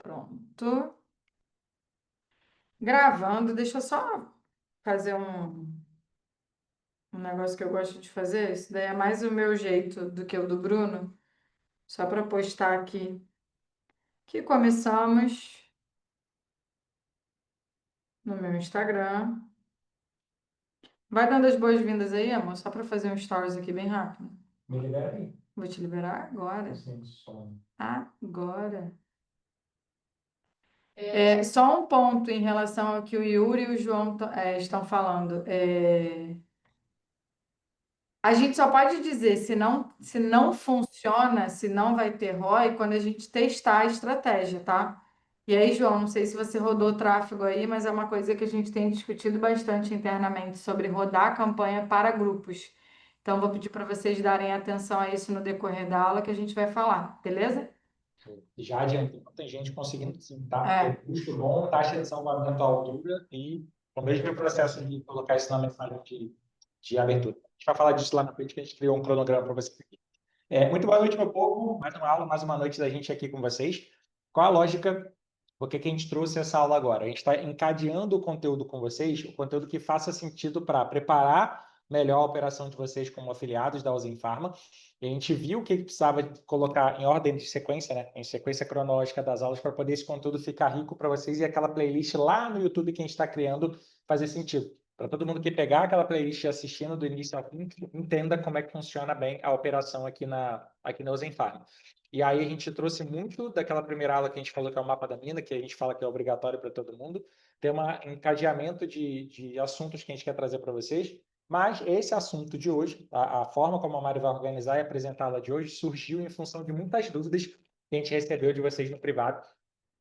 Pronto. Gravando. Deixa eu só fazer um negócio que eu gosto de fazer. Isso daí é mais o meu jeito do que o do Bruno. Só para postar aqui que começamos no meu Instagram. Vai dando as boas-vindas aí, amor, só para fazer um stories aqui bem rápido. Me libera aí. Vou te liberar agora. Sem som. Agora. Só um ponto em relação ao que o Yuri e o João estão falando. A gente só pode dizer se não funciona, se não vai ter ROI, quando a gente testar a estratégia, tá? E aí, João, não sei se você rodou tráfego aí, mas é uma coisa que a gente tem discutido bastante internamente sobre rodar a campanha para grupos. Então, vou pedir para vocês darem atenção a isso no decorrer da aula que a gente vai falar, beleza? Já adiantando, tem gente conseguindo sim, tá? É. Custo bom, taxa de salvamento à altura e o mesmo processo de colocar isso na mensagem de abertura. A gente vai falar disso lá na frente, que a gente criou um cronograma para vocês aqui. Muito boa noite, meu povo. Mais uma aula, mais uma noite da gente aqui com vocês. Qual a lógica? Por que que a gente trouxe essa aula agora? A gente está encadeando o conteúdo com vocês, o conteúdo que faça sentido para preparar melhor a operação de vocês como afiliados da Usim Pharma. E a gente viu o que precisava colocar em ordem de sequência, né? Em sequência cronológica das aulas, para poder esse conteúdo ficar rico para vocês e aquela playlist lá no YouTube que a gente está criando fazer sentido. Para todo mundo que pegar aquela playlist assistindo do início ao fim, entenda como é que funciona bem a operação aqui na Usim Pharma. E aí a gente trouxe muito daquela primeira aula que a gente falou que é o mapa da mina, que a gente fala que é obrigatório para todo mundo. Tem um encadeamento de assuntos que a gente quer trazer para vocês. Mas esse assunto de hoje, a forma como a Mari vai organizar e apresentá-la de hoje, surgiu em função de muitas dúvidas que a gente recebeu de vocês no privado.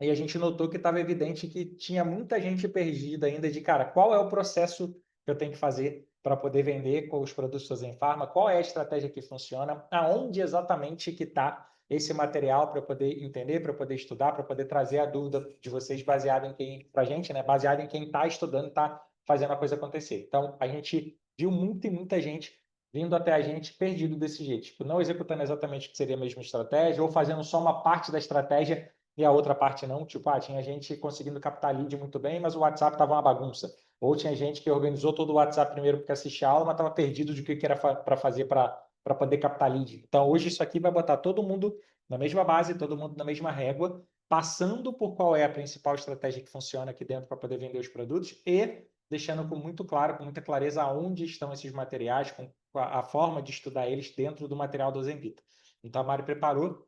E a gente notou que estava evidente que tinha muita gente perdida ainda de, cara, qual é o processo que eu tenho que fazer para poder vender com os produtos em farma? Qual é a estratégia que funciona? Aonde exatamente que está esse material para eu poder entender, para eu poder estudar, para poder trazer a dúvida de vocês baseado em quem, para a gente, né? Baseado em quem está estudando, está fazendo a coisa acontecer. Então, a gente viu muita e muita gente vindo até a gente perdido desse jeito, tipo, não executando exatamente o que seria a mesma estratégia, ou fazendo só uma parte da estratégia e a outra parte não. Tipo, tinha gente conseguindo captar lead muito bem, mas o WhatsApp estava uma bagunça. Ou tinha gente que organizou todo o WhatsApp primeiro porque assistia a aula, mas estava perdido de o que era para fazer para poder captar lead. Então, hoje isso aqui vai botar todo mundo na mesma base, todo mundo na mesma régua, passando por qual é a principal estratégia que funciona aqui dentro para poder vender os produtos e deixando muito claro, com muita clareza, aonde estão esses materiais, com a forma de estudar eles dentro do material do Zenvita. Então, a Mari preparou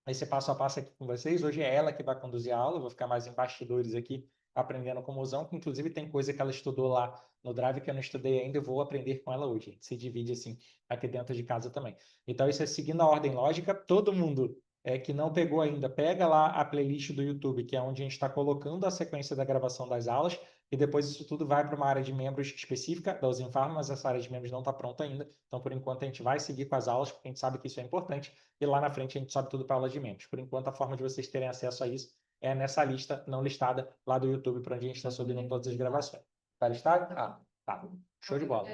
esse passo a passo aqui com vocês. Hoje é ela que vai conduzir a aula, eu vou ficar mais em bastidores aqui, aprendendo com o Mozão, que inclusive tem coisa que ela estudou lá no Drive que eu não estudei ainda, eu vou aprender com ela hoje. Se divide assim, aqui dentro de casa também. Então, isso é seguindo a ordem lógica. Todo mundo que não pegou ainda, pega lá a playlist do YouTube, que é onde a gente está colocando a sequência da gravação das aulas, e depois isso tudo vai para uma área de membros específica da Usim Pharma, mas essa área de membros não está pronta ainda. Então, por enquanto, a gente vai seguir com as aulas, porque a gente sabe que isso é importante, e lá na frente a gente sobe tudo para aula de membros. Por enquanto, a forma de vocês terem acesso a isso é nessa lista não listada lá do YouTube, para onde a gente está subindo todas as gravações. Está listado? Tá. Show de bola.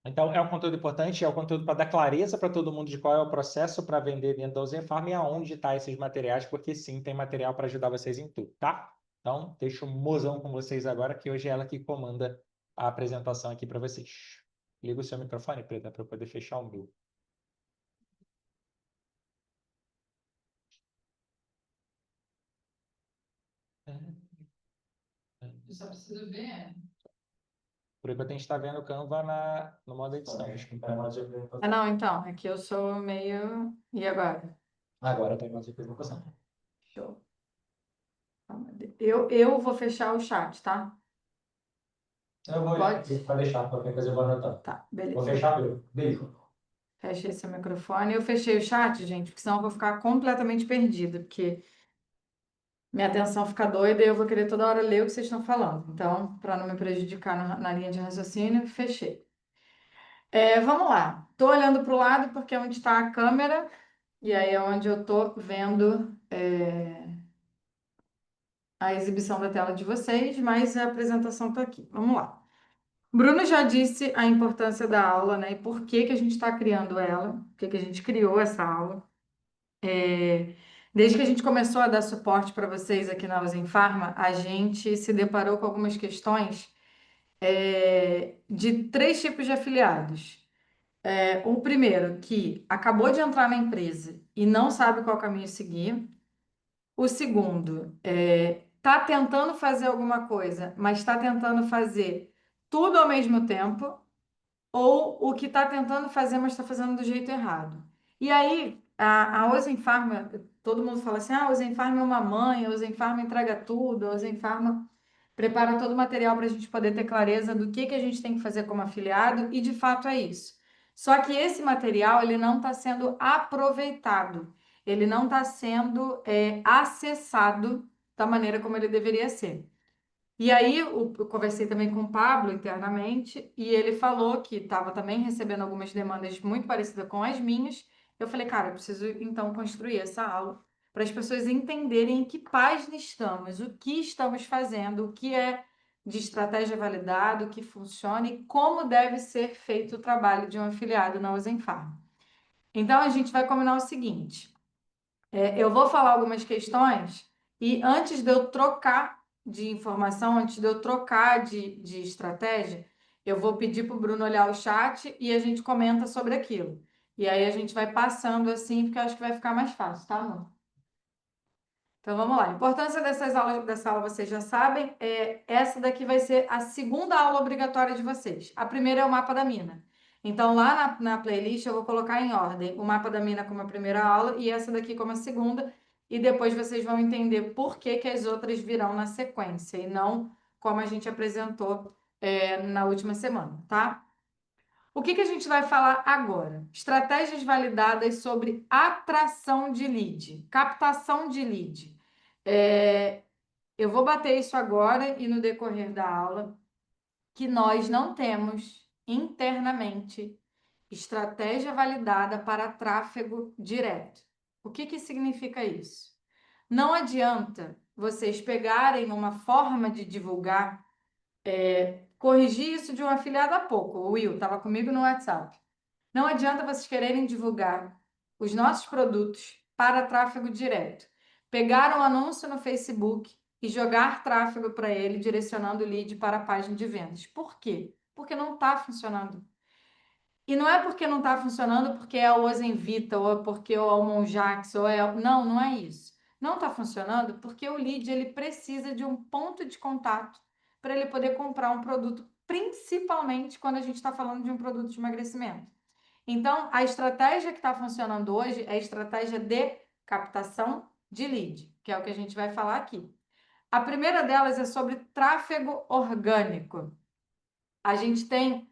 Então, é um conteúdo importante, é um conteúdo para dar clareza para todo mundo de qual é o processo para vender dentro da Usim Farm e aonde estão esses materiais, porque sim, tem material para ajudar vocês em tudo, tá? Então, deixa o mozão com vocês agora, que hoje é ela que comanda a apresentação aqui para vocês. Liga o seu microfone, Preta, para eu poder fechar o meu. Eu só preciso ver. Por enquanto a gente está vendo o Canva no modo edição. Acho que não está mais de apresentação. Não, então, é que eu sou meio. E agora? Agora tem mais de apresentação. Show. Eu vou fechar o chat, tá? Eu vou Pode? para deixar, qualquer coisa eu vou anotando. Tá, Vou beleza. fechar, beijo. Fechei seu microfone. Eu fechei o chat, gente, porque senão eu vou ficar completamente perdida, porque minha atenção fica doida e eu vou querer toda hora ler o que vocês estão falando. Então, para não me prejudicar na linha de raciocínio, fechei. Vamos lá. Estou olhando para o lado porque é onde está a câmera, e aí é onde eu estou vendo a exibição da tela de vocês, mas a apresentação está aqui. Vamos lá. Bruno já disse a importância da aula, né? E por que que a gente está criando ela, por que que a gente criou essa aula. Desde que a gente começou a dar suporte para vocês aqui na Usen Pharma, a gente se deparou com algumas questões de três tipos de afiliados. O primeiro, que acabou de entrar na empresa e não sabe qual caminho seguir. O segundo, está tentando fazer alguma coisa, mas está tentando fazer tudo ao mesmo tempo, ou o que está tentando fazer, mas está fazendo do jeito errado. E aí, a Ozen Pharma, todo mundo fala assim, a Ozen Pharma é uma mãe, a Ozen Pharma entrega tudo, a Ozen Pharma prepara todo o material para a gente poder ter clareza do que a gente tem que fazer como afiliado, e de fato é isso. Só que esse material, ele não está sendo aproveitado, ele não está sendo acessado da maneira como ele deveria ser. E aí eu conversei também com o Pablo internamente e ele falou que estava também recebendo algumas demandas muito parecidas com as minhas. Eu falei, cara, eu preciso então construir essa aula para as pessoas entenderem em que página estamos, o que estamos fazendo, o que é de estratégia validado, o que funciona e como deve ser feito o trabalho de um afiliado na Usen Pharma. Então a gente vai combinar o seguinte. Eu vou falar algumas questões e antes de eu trocar de informação, antes de eu trocar de estratégia, eu vou pedir para o Bruno olhar o chat e a gente comenta sobre aquilo. E aí a gente vai passando assim, porque eu acho que vai ficar mais fácil, tá, amor? Então vamos lá. A importância dessa aula vocês já sabem. Essa daqui vai ser a segunda aula obrigatória de vocês. A primeira é o mapa da mina. Então, lá na playlist, eu vou colocar em ordem o mapa da mina como a primeira aula e essa daqui como a segunda. E depois vocês vão entender por que as outras virão na sequência e não como a gente apresentou, na última semana, tá? O que a gente vai falar agora? Estratégias validadas sobre atração de lead, captação de lead. Eu vou bater isso agora e no decorrer da aula, que nós não temos internamente estratégia validada para tráfego direto. O que significa isso? Não adianta vocês pegarem uma forma de divulgar, corrigir isso de um afiliado há pouco. O Will estava comigo no WhatsApp. Não adianta vocês quererem divulgar os nossos produtos para tráfego direto. Pegar um anúncio no Facebook e jogar tráfego para ele, direcionando o lead para a página de vendas. Por quê? Porque não está funcionando. E não é porque não está funcionando porque é o Ozemvita, ou é porque é o Monjax, ou é... Não, não é isso. Não está funcionando porque o lead ele precisa de um ponto de contato para ele poder comprar um produto, principalmente quando a gente está falando de um produto de emagrecimento. Então, a estratégia que está funcionando hoje é a estratégia de captação de lead, que é o que a gente vai falar aqui. A primeira delas é sobre tráfego orgânico. A gente tem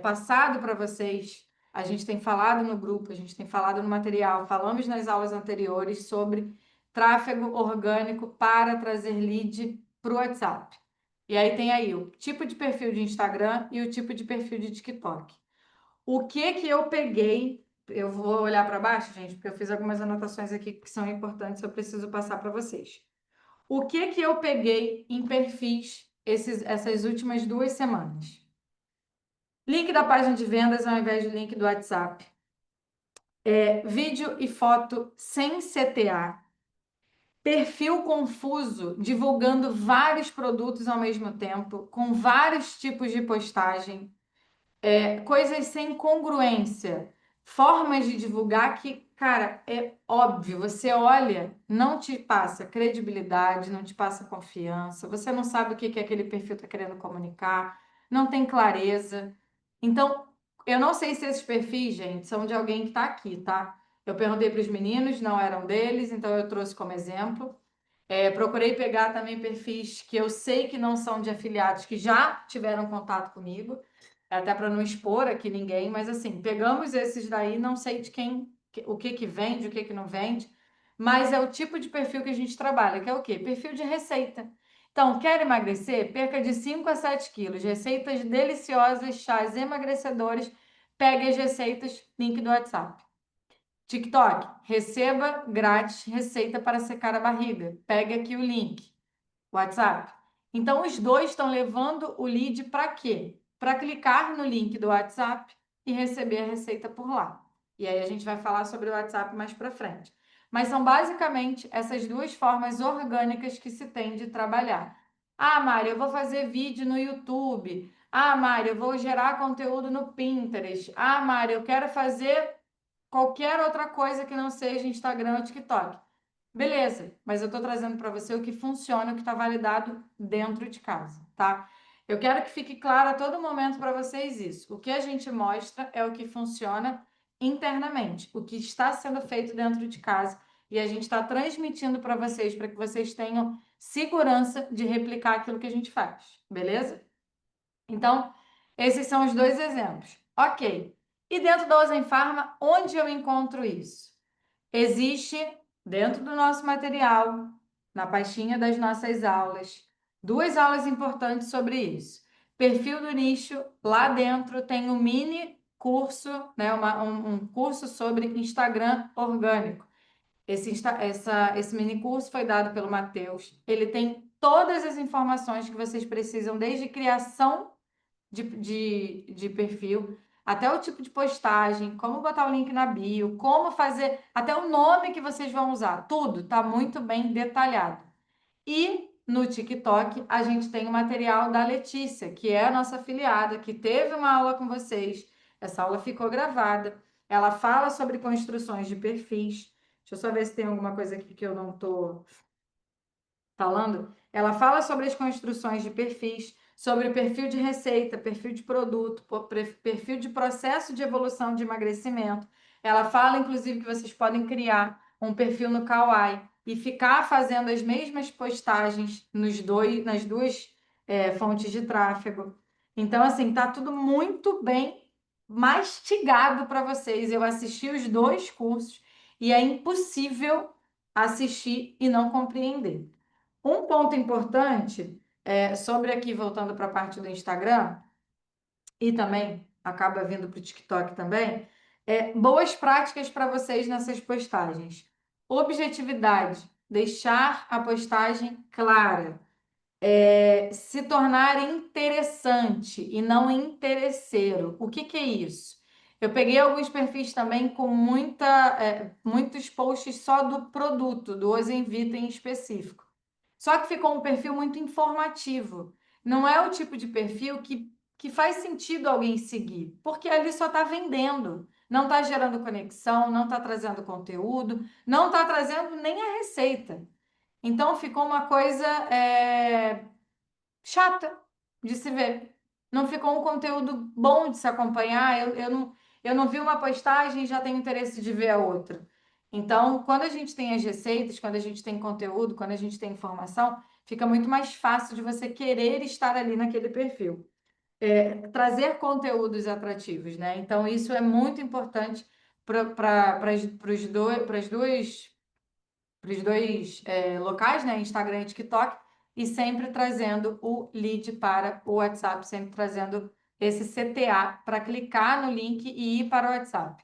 passado para vocês, a gente tem falado no grupo, a gente tem falado no material, falamos nas aulas anteriores sobre tráfego orgânico para trazer lead para o WhatsApp. E aí tem aí o tipo de perfil de Instagram e o tipo de perfil de TikTok. O que eu peguei? Eu vou olhar para baixo, gente, porque eu fiz algumas anotações aqui que são importantes, eu preciso passar para vocês. O que eu peguei em perfis essas últimas 2 semanas? Link da página de vendas ao invés do link do WhatsApp. Vídeo e foto sem CTA. Perfil confuso, divulgando vários produtos ao mesmo tempo, com vários tipos de postagem. Coisas sem congruência, formas de divulgar que, cara, é óbvio, você olha, não te passa credibilidade, não te passa confiança, você não sabe o que aquele perfil está querendo comunicar, não tem clareza. Então, eu não sei se esses perfis, gente, são de alguém que está aqui, tá? Eu perguntei para os meninos, não eram deles, então eu trouxe como exemplo. Procurei pegar também perfis que eu sei que não são de afiliados que já tiveram contato comigo, até para não expor aqui ninguém, mas assim, pegamos esses daí, não sei de quem, o que vende, o que não vende, mas é o tipo de perfil que a gente trabalha, que é o quê? Perfil de receita. Então, quer emagrecer? Perca de 5 a 7 quilos, receitas deliciosas, chás emagrecedores, pegue as receitas, link do WhatsApp. TikTok, receba grátis receita para secar a barriga. Pegue aqui o link. WhatsApp. Então, os dois estão levando o lead para quê? Para clicar no link do WhatsApp e receber a receita por lá. E aí a gente vai falar sobre o WhatsApp mais para frente. Mas são basicamente essas duas formas orgânicas que se tem de trabalhar. Ah, Mari, eu vou fazer vídeo no YouTube. Ah, Mari, eu vou gerar conteúdo no Pinterest. Ah, Mari, eu quero fazer qualquer outra coisa que não seja Instagram ou TikTok. Beleza, mas eu estou trazendo para você o que funciona, o que está validado dentro de casa, tá? Eu quero que fique claro a todo momento para vocês isso. O que a gente mostra é o que funciona internamente, o que está sendo feito dentro de casa e a gente está transmitindo para que vocês tenham segurança de replicar aquilo que a gente faz, beleza? Então, esses são os dois exemplos. Ok. E dentro da Ozen Pharma, onde eu encontro isso? Existe dentro do nosso material, na pastinha das nossas aulas, duas aulas importantes sobre isso. Perfil do nicho, lá dentro tem um mini curso, né, um curso sobre Instagram orgânico. Esse mini curso foi dado pelo Matheus. Ele tem todas as informações que vocês precisam, desde criação de perfil, até o tipo de postagem, como botar o link na bio, como fazer, até o nome que vocês vão usar, tudo está muito bem detalhado. E no TikTok a gente tem o material da Letícia, que é a nossa afiliada, que teve uma aula com vocês. Essa aula ficou gravada. Ela fala sobre construções de perfis. Deixa eu só ver se tem alguma coisa aqui que eu não estou falando. Ela fala sobre as construções de perfis, sobre perfil de receita, perfil de produto, perfil de processo de evolução de emagrecimento. Ela fala, inclusive, que vocês podem criar um perfil no Kawaii e ficar fazendo as mesmas postagens nas duas fontes de tráfego. Então, assim, tá tudo muito bem mastigado para vocês. Eu assisti os dois cursos e é impossível assistir e não compreender. Um ponto importante sobre aqui, voltando para a parte do Instagram, e também acaba vindo para o TikTok também, boas práticas para vocês nessas postagens. Objetividade, deixar a postagem clara. Se tornar interessante e não interesseiro. O que é isso? Eu peguei alguns perfis também com muitos posts só do produto, do Ozemvita em específico. Só que ficou um perfil muito informativo. Não é o tipo de perfil que faz sentido alguém seguir, porque ali só está vendendo. Não está gerando conexão, não está trazendo conteúdo, não está trazendo nem a receita. Então ficou uma coisa chata de se ver. Não ficou um conteúdo bom de se acompanhar. Eu não vi uma postagem e já tenho interesse de ver a outra. Então, quando a gente tem as receitas, quando a gente tem conteúdo, quando a gente tem informação, fica muito mais fácil de você querer estar ali naquele perfil. Trazer conteúdos atrativos, né? Então, isso é muito importante para os dois locais, né? Instagram e TikTok, e sempre trazendo o lead para o WhatsApp, sempre trazendo esse CTA para clicar no link e ir para o WhatsApp.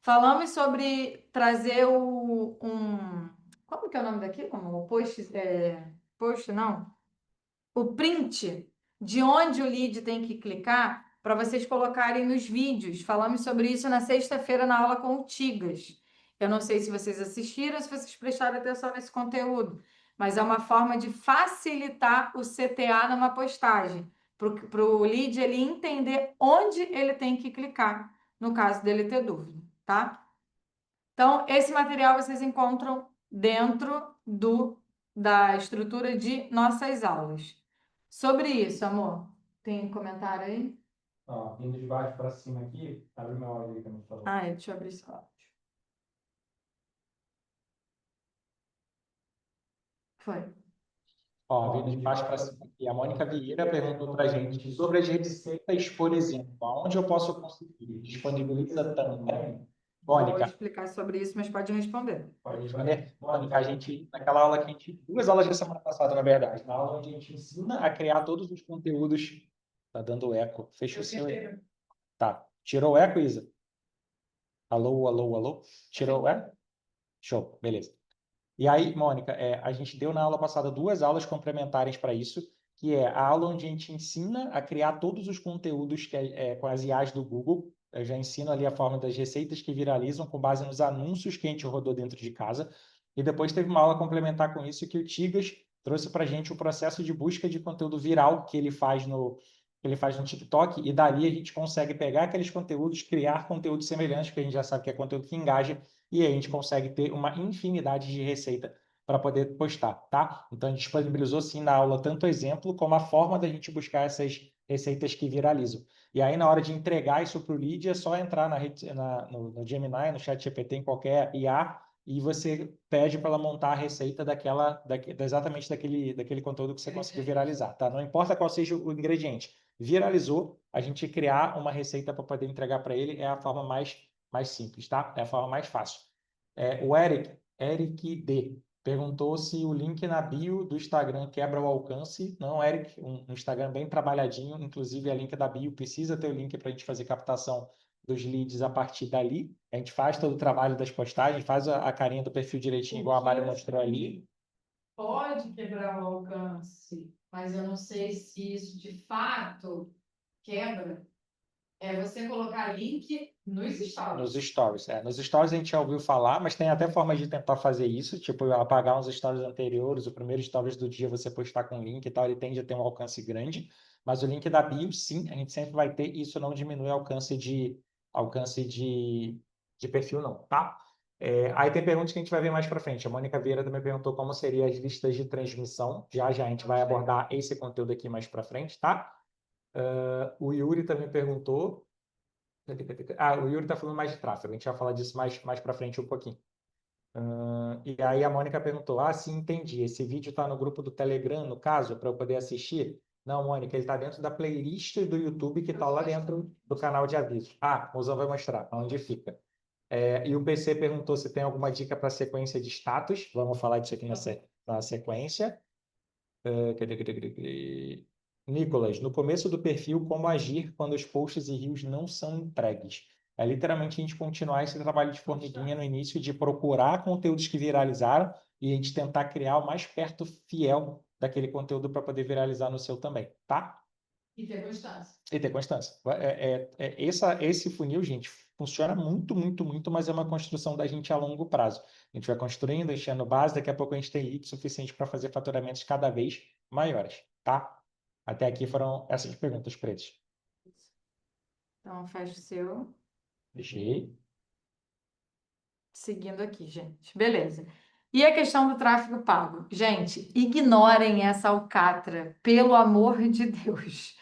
Falamos sobre trazer como que é o nome daquilo? O post não? O print de onde o lead tem que clicar para vocês colocarem nos vídeos. Falamos sobre isso na sexta-feira na aula com o Tigas. Eu não sei se vocês assistiram, se vocês prestaram atenção nesse conteúdo, mas é uma forma de facilitar o CTA numa postagem, para o lead ele entender onde ele tem que clicar, no caso dele ter dúvida, tá? Então, esse material vocês encontram dentro da estrutura de nossas aulas. Sobre isso, amor, tem comentário aí? Ó, indo de baixo para cima aqui, abre meu áudio aí que eu não falou. Deixa eu abrir esse áudio. Foi. Ó, vindo de baixo para cima aqui. A Mônica Vieira perguntou para a gente sobre as receitas, por exemplo. Aonde eu posso conseguir? Disponibiliza também? Vou Mônica, explicar sobre isso, mas pode responder. pode responder? Mônica, naquela aula que a gente, duas aulas da semana passada, na verdade, na aula onde a gente ensina a criar todos os conteúdos. Tá dando eco. Fecha o seu aí. Tá. Tirou o eco, Isa? Alô, alô, alô? Tirou o eco? Show, beleza. E aí, Mônica, a gente deu na aula passada duas aulas complementares para isso, que é a aula onde a gente ensina a criar todos os conteúdos com as IAs do Google. Eu já ensino ali a forma das receitas que viralizam com base nos anúncios que a gente rodou dentro de casa. E depois teve uma aula complementar com isso que o Tigas trouxe para a gente o processo de busca de conteúdo viral que ele faz no TikTok, e dali a gente consegue pegar aqueles conteúdos, criar conteúdos semelhantes, porque a gente já sabe que é conteúdo que engaja, e aí a gente consegue ter uma infinidade de receita para poder postar, tá? Então a gente disponibilizou sim na aula tanto o exemplo como a forma da gente buscar essas receitas que viralizam. E aí na hora de entregar isso para o lead é só entrar no Gemini, no ChatGPT, em qualquer IA, e você pede para ela montar a receita exatamente daquele conteúdo que você conseguiu viralizar, tá? Não importa qual seja o ingrediente. Viralizou, a gente criar uma receita para poder entregar para ele é a forma mais simples, tá? É a forma mais fácil. O Eric D, perguntou se o link na bio do Instagram quebra o alcance. Não, Eric, um Instagram bem trabalhadinho, inclusive a link da bio precisa ter o link para a gente fazer captação dos leads a partir dali. A gente faz todo o trabalho das postagens, faz a carinha do perfil direitinho, igual a Mari mostrou ali. Pode quebrar o alcance, mas eu não sei se isso de fato quebra. É você colocar link nos stories. Nos stories, Nos stories a gente já ouviu falar, mas tem até formas de tentar fazer isso, tipo apagar uns stories anteriores, o primeiro stories do dia você postar com link e tal, ele tende a ter um alcance grande, mas o link da bio, sim, a gente sempre vai ter, e isso não diminui o alcance de perfil, não, tá? Aí tem perguntas que a gente vai ver mais para frente. A Mônica Vieira também perguntou como seriam as listas de transmissão. Já a gente vai abordar esse conteúdo aqui mais para frente, tá? O Yuri também perguntou. O Yuri está falando mais de tráfego, a gente vai falar disso mais para frente um pouquinho. E aí a Mônica perguntou: sim, entendi. Esse vídeo está no grupo do Telegram, no caso, para eu poder assistir? Não, Mônica, ele está dentro da playlist do YouTube que está lá dentro do canal de avisos. O Mozão vai mostrar onde fica. E o PC perguntou se tem alguma dica para sequência de status. Vamos falar disso aqui na sequência. Nicolas, no começo do perfil, como agir quando os posts e reels não são entregues? É literalmente a gente continuar esse trabalho de formiguinha no início, de procurar conteúdos que viralizaram e a gente tentar criar o mais perto fiel daquele conteúdo para poder viralizar no seu também, tá? E ter constância. E ter constância. Esse funil, gente, funciona muito, muito, muito, mas é uma construção da gente a longo prazo. A gente vai construindo, enchendo base, daqui a pouco a gente tem lead suficiente para fazer faturamentos cada vez maiores, tá? Até aqui foram essas perguntas, pretos. Então, fecha o seu. Deixei. Seguindo aqui, gente. Beleza. E a questão do tráfego pago? Gente, ignorem essa alcatra, pelo amor de Deus.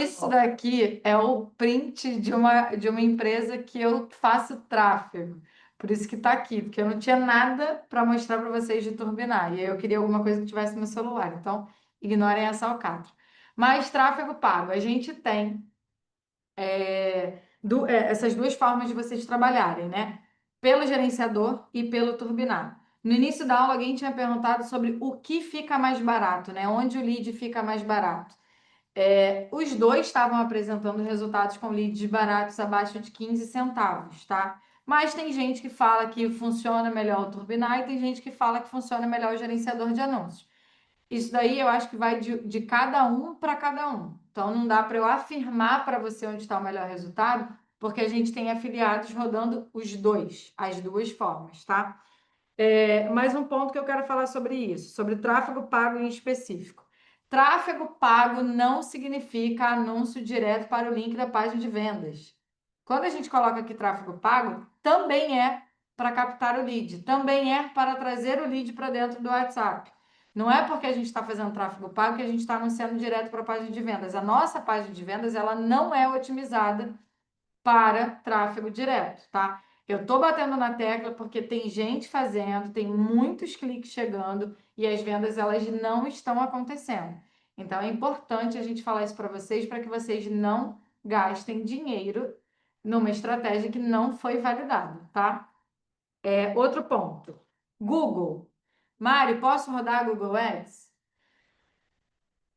Isso daqui é o print de uma empresa que eu faço tráfego. Por isso que está aqui, porque eu não tinha nada para mostrar para vocês de turbinar. E aí eu queria alguma coisa que tivesse no celular. Então, ignorem essa alcatra. Mas tráfego pago, a gente tem essas duas formas de vocês trabalharem, né? Pelo gerenciador e pelo turbinar. No início da aula, alguém tinha perguntado sobre o que fica mais barato, né? Onde o lead fica mais barato. Os dois estavam apresentando resultados com leads baratos abaixo de 15 centavos, tá? Mas tem gente que fala que funciona melhor o turbinar e tem gente que fala que funciona melhor o gerenciador de anúncios. Isso daí eu acho que vai de cada um para cada um. Então não dá para eu afirmar para você onde está o melhor resultado, porque a gente tem afiliados rodando os dois, as duas formas, tá? Mais um ponto que eu quero falar sobre isso, sobre tráfego pago em específico. Tráfego pago não significa anúncio direto para o link da página de vendas. Quando a gente coloca aqui tráfego pago, também é para captar o lead, também é para trazer o lead para dentro do WhatsApp. Não é porque a gente está fazendo tráfego pago que a gente está anunciando direto para a página de vendas. A nossa página de vendas, ela não é otimizada para tráfego direto, tá? Eu tô batendo na tecla porque tem gente fazendo, tem muitos cliques chegando e as vendas elas não estão acontecendo. Então é importante a gente falar isso para que vocês não gastem dinheiro numa estratégia que não foi validada, tá? Outro ponto. Google. Mário, posso rodar Google Ads?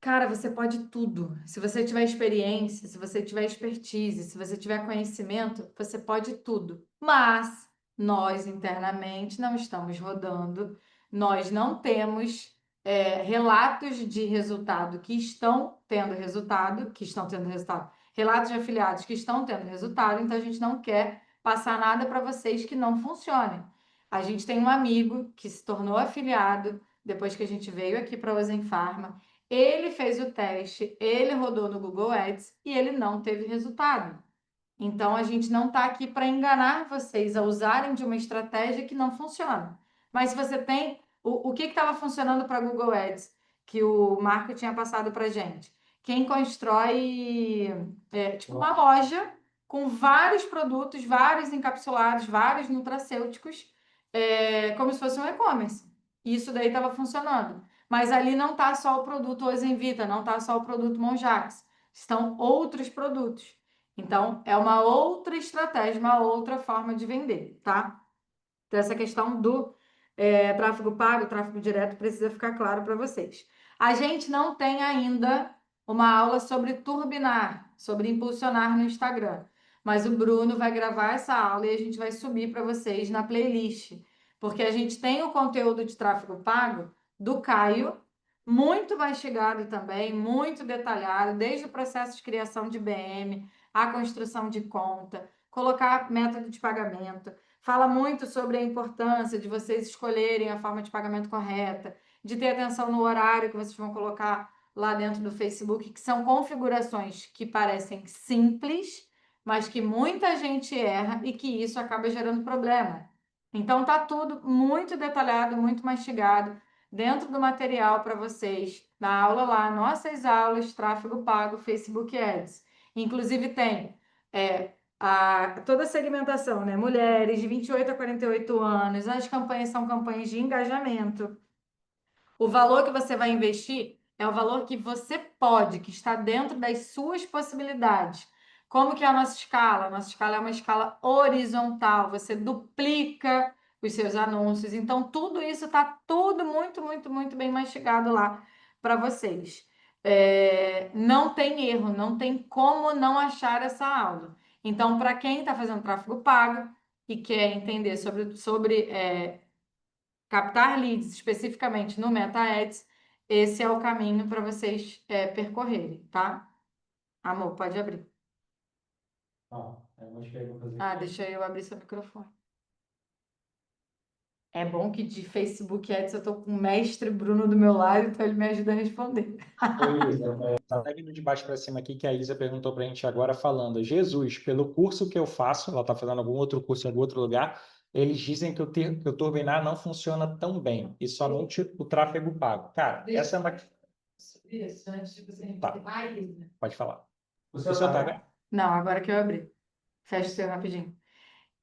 Cara, você pode tudo. Se você tiver experiência, se você tiver expertise, se você tiver conhecimento, você pode tudo. Mas nós internamente não estamos rodando, nós não temos relatos de resultado que estão tendo resultado, relatos de afiliados que estão tendo resultado, então a gente não quer passar nada para vocês que não funcionem. A gente tem um amigo que se tornou afiliado depois que a gente veio aqui para a Ozen Pharma. Ele fez o teste, ele rodou no Google Ads e ele não teve resultado. Então, a gente não está aqui para enganar vocês a usarem de uma estratégia que não funciona. Mas se você tem. O que estava funcionando para Google Ads, que o Marco tinha passado para a gente? Quem constrói tipo uma loja com vários produtos, vários encapsulados, vários nutracêuticos, como se fosse um e-commerce. Isso daí estava funcionando. Mas ali não está só o produto Ozenvita, não está só o produto Monjax. Estão outros produtos. Então, é uma outra estratégia, uma outra forma de vender, tá? Então, essa questão do tráfego pago, tráfego direto, precisa ficar claro para vocês. A gente não tem ainda uma aula sobre turbinar, sobre impulsionar no Instagram, mas o Bruno vai gravar essa aula e a gente vai subir para vocês na playlist, porque a gente tem o conteúdo de tráfego pago do Caio, muito mastigado também, muito detalhado, desde o processo de criação de BM, a construção de conta, colocar método de pagamento. Fala muito sobre a importância de vocês escolherem a forma de pagamento correta, de ter atenção no horário que vocês vão colocar lá dentro do Facebook, que são configurações que parecem simples, mas que muita gente erra e que isso acaba gerando problema. Então tá tudo muito detalhado, muito mastigado dentro do material para vocês, na aula lá, nossas aulas, tráfego pago, Facebook Ads. Inclusive tem toda a segmentação, né? Mulheres de 28 a 48 anos, as campanhas são campanhas de engajamento. O valor que você vai investir é o valor que você pode, que está dentro das suas possibilidades. Como que é a nossa escala? A nossa escala é uma escala horizontal, você duplica os seus anúncios. Então, tudo isso está tudo muito, muito, muito bem mastigado lá para vocês. Não tem erro, não tem como não achar essa aula. Então, para quem está fazendo tráfego pago e quer entender sobre captar leads especificamente no Meta Ads, esse é o caminho para vocês percorrerem, tá? Amor, pode abrir. Eu acho que aí eu vou fazer Ah, aqui. deixa eu abrir seu microfone. É bom que de Facebook Ads eu tô com o mestre Bruno do meu lado, então ele me ajuda a responder. Tá até vindo de baixo para cima aqui que a Isa perguntou para a gente agora falando, Jesus, pelo curso que eu faço, ela está fazendo algum outro curso em algum outro lugar, eles dizem que o Turbinar não funciona tão bem, e somente o tráfego pago. Cara, essa é uma... Isso, antes de você Tá. Pode falar. O seu tá tá bem? Não, agora que eu abri. Fecha o seu rapidinho.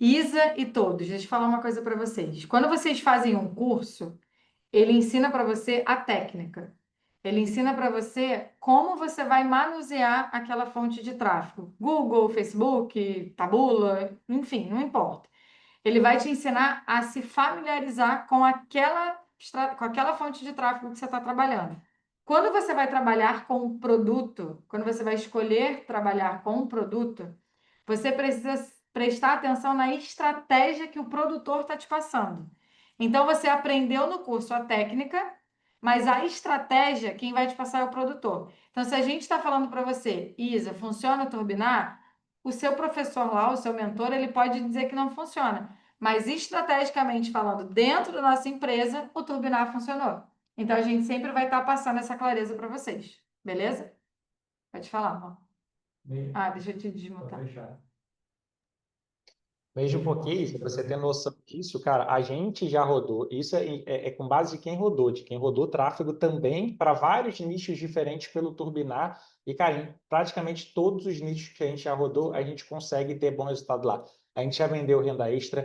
Isa e todos, deixa eu falar uma coisa para vocês. Quando vocês fazem um curso, ele ensina para você a técnica. Ele ensina para você como você vai manusear aquela fonte de tráfego. Google, Facebook, Taboola, enfim, não importa. Ele vai te ensinar a se familiarizar com aquela fonte de tráfego que você está trabalhando. Quando você vai trabalhar com um produto, quando você vai escolher trabalhar com um produto, você precisa prestar atenção na estratégia que o produtor está te passando. Então, você aprendeu no curso a técnica, mas a estratégia, quem vai te passar é o produtor. Então, se a gente está falando para você, Isa, funciona turbinar? O seu professor lá, o seu mentor, ele pode dizer que não funciona. Mas estrategicamente falando, dentro da nossa empresa, o turbinar funcionou. Então, a gente sempre vai estar passando essa clareza para vocês. Beleza? Pode falar, amor. Ah, deixa eu te Pra desmutar. fechar. Mesmo porque, se você tem noção disso, cara, a gente já rodou. Isso é com base de quem rodou tráfego também para vários nichos diferentes pelo Turbinar. E, cara, em praticamente todos os nichos que a gente já rodou, a gente consegue ter bom resultado lá. A gente já vendeu renda extra,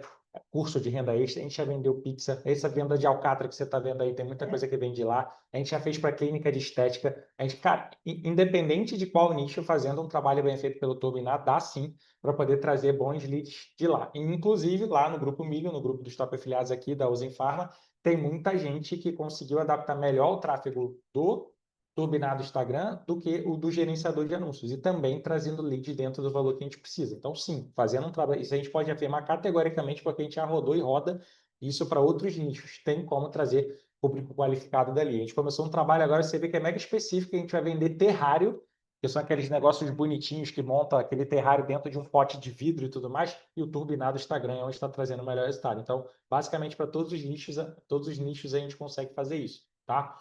curso de renda extra, a gente já vendeu pizza, essa venda de alcatra que você está vendo aí, tem muita coisa que vem de lá. A gente já fez para clínica de estética. A gente, cara, independente de qual nicho, fazendo um trabalho bem feito pelo Turbinar, dá sim para poder trazer bons leads de lá. E, inclusive, lá no Grupo Milho, no grupo dos top afiliados aqui da Usen Pharma, tem muita gente que conseguiu adaptar melhor o tráfego do turbinado Instagram do que o do gerenciador de anúncios, e também trazendo leads dentro do valor que a gente precisa. Então, sim, fazendo um trabalho, isso a gente pode afirmar categoricamente, porque a gente já rodou e roda isso para outros nichos. Tem como trazer público qualificado dali. A gente começou um trabalho agora, você vê que é mega específico, a gente vai vender terrário que são aqueles negócios bonitinhos que monta aquele terrário dentro de um pote de vidro e tudo mais, e o turbinado Instagram é onde está trazendo o melhor resultado. Então, basicamente, para todos os nichos a gente consegue fazer isso, tá?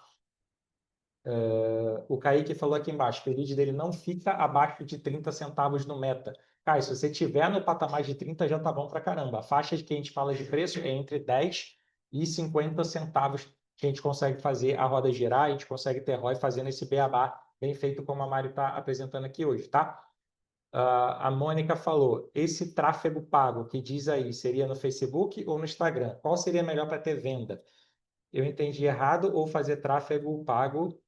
O Kaique falou aqui embaixo que o lead dele não fica abaixo de 30 centavos no Meta. Cara, se você tiver no patamar de 30, já tá bom pra caramba. A faixa que a gente fala de preço é entre 10 e 50 centavos que a gente consegue fazer a roda girar, a gente consegue ter ROI fazendo esse beabá bem feito como a Mari está apresentando aqui hoje, tá? A Mônica falou, esse tráfego pago que diz aí, seria no Facebook ou no Instagram? Qual seria melhor para ter venda? Eu entendi errado ou fazer tráfego pago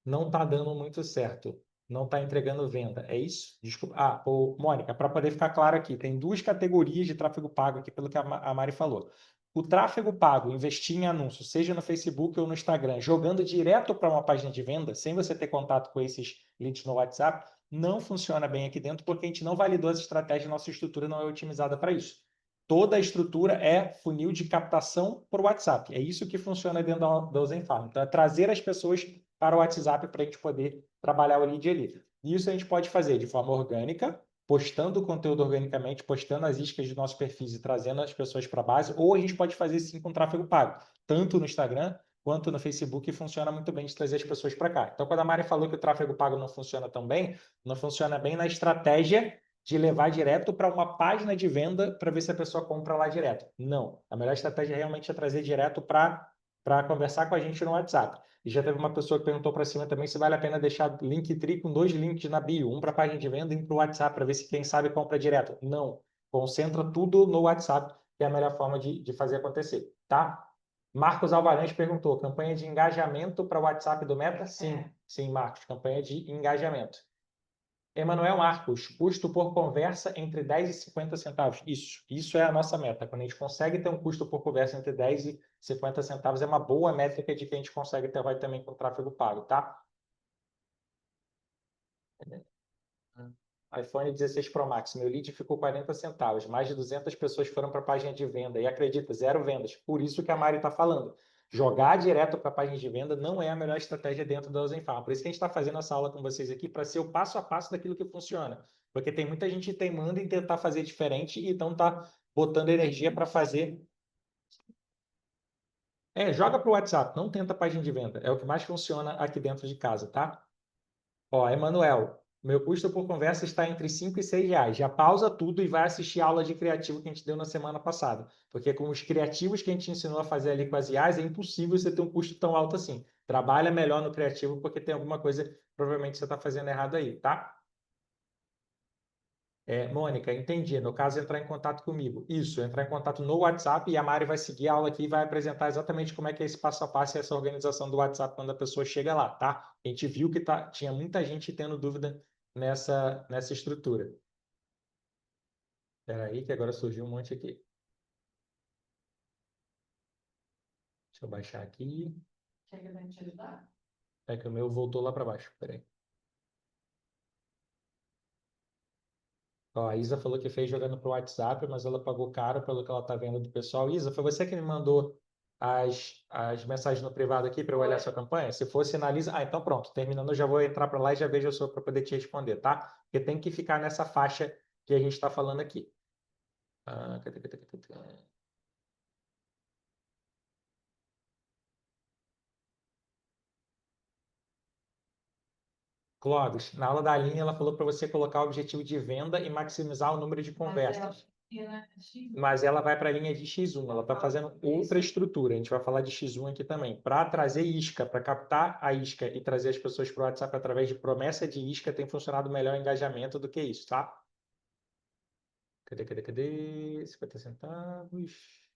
não está dando muito certo, não está entregando venda. É isso? Desculpa. Mônica, para poder ficar claro aqui, tem duas categorias de tráfego pago aqui, pelo que a Mari falou. O tráfego pago, investir em anúncio, seja no Facebook ou no Instagram, jogando direto para uma página de venda, sem você ter contato com esses leads no WhatsApp, não funciona bem aqui dentro, porque a gente não validou as estratégias, nossa estrutura não é otimizada para isso. Toda a estrutura é funil de captação por WhatsApp. É isso que funciona dentro da Zenfarm. Então, é trazer as pessoas para o WhatsApp para a gente poder trabalhar o lead ali. Isso a gente pode fazer de forma orgânica, postando o conteúdo organicamente, postando as iscas de nossos perfis e trazendo as pessoas para a base, ou a gente pode fazer sim com tráfego pago, tanto no Instagram quanto no Facebook, e funciona muito bem de trazer as pessoas para cá. Então, quando a Mari falou que o tráfego pago não funciona tão bem, não funciona bem na estratégia de levar direto para uma página de venda para ver se a pessoa compra lá direto. Não. A melhor estratégia realmente é trazer direto para conversar com a gente no WhatsApp. E já teve uma pessoa que perguntou para cima também se vale a pena deixar Linktree com 2 links na bio, um para a página de venda e um para o WhatsApp, para ver se quem sabe compra direto. Não. Concentra tudo no WhatsApp, que é a melhor forma de fazer acontecer, tá? Marcos Alvarez perguntou, campanha de engajamento para o WhatsApp do Meta? Sim, sim, Marcos, campanha de engajamento. Emanuel Marcos, custo por conversa entre 10 e 50 centavos. Isso é a nossa meta. Quando a gente consegue ter um custo por conversa entre 10 e 50 centavos, é uma boa métrica de que a gente consegue ter ROI também com tráfego pago, tá? iPhone 16 Pro Max, meu lead ficou 40 centavos. Mais de 200 pessoas foram para a página de venda. E acredita, 0 vendas. Por isso que a Mari está falando. Jogar direto para a página de venda não é a melhor estratégia dentro da Zenfarm. Por isso que a gente está fazendo essa aula com vocês aqui, para ser o passo a passo daquilo que funciona. Porque tem muita gente teimando em tentar fazer diferente e então está botando energia para fazer. Joga para o WhatsApp, não tenta a página de venda. É o que mais funciona aqui dentro de casa, tá? Ó, Emanuel, meu custo por conversa está entre 5 e 6 reais. Já pausa tudo e vai assistir a aula de criativo que a gente deu na semana passada. Porque com os criativos que a gente ensinou a fazer ali com as IAs, é impossível você ter um custo tão alto assim. Trabalha melhor no criativo porque tem alguma coisa, provavelmente, você está fazendo errado aí, tá? Mônica, entendi. No caso, entrar em contato comigo. Isso, entrar em contato no WhatsApp e a Mari vai seguir a aula aqui e vai apresentar exatamente como é que é esse passo a passo e essa organização do WhatsApp quando a pessoa chega lá, tá? A gente viu que tinha muita gente tendo dúvida nessa estrutura. Espera aí, que agora surgiu um monte aqui. Deixa eu baixar aqui. Quer que eu te ajudar? É que o meu voltou lá para baixo. Espera aí. Ó, a Isa falou que fez jogando pro WhatsApp, mas ela pagou caro pelo que ela tá vendo do pessoal. Isa, foi você que me mandou as mensagens no privado aqui para eu olhar a sua campanha? Se for, sinaliza. Ah, então pronto. Terminando, eu já vou entrar para lá e já vejo a sua para poder te responder, tá? Porque tem que ficar nessa faixa que a gente está falando aqui. Cadê? Clóvis, na aula da Aline, ela falou para você colocar o objetivo de venda e maximizar o número de conversas. Mas ela vai para a linha de X1, ela está fazendo outra estrutura. A gente vai falar de X1 aqui também. Para trazer isca, para captar a isca e trazer as pessoas para o WhatsApp através de promessa de isca, tem funcionado melhor o engajamento do que isso, tá? Cadê? 50 centavos.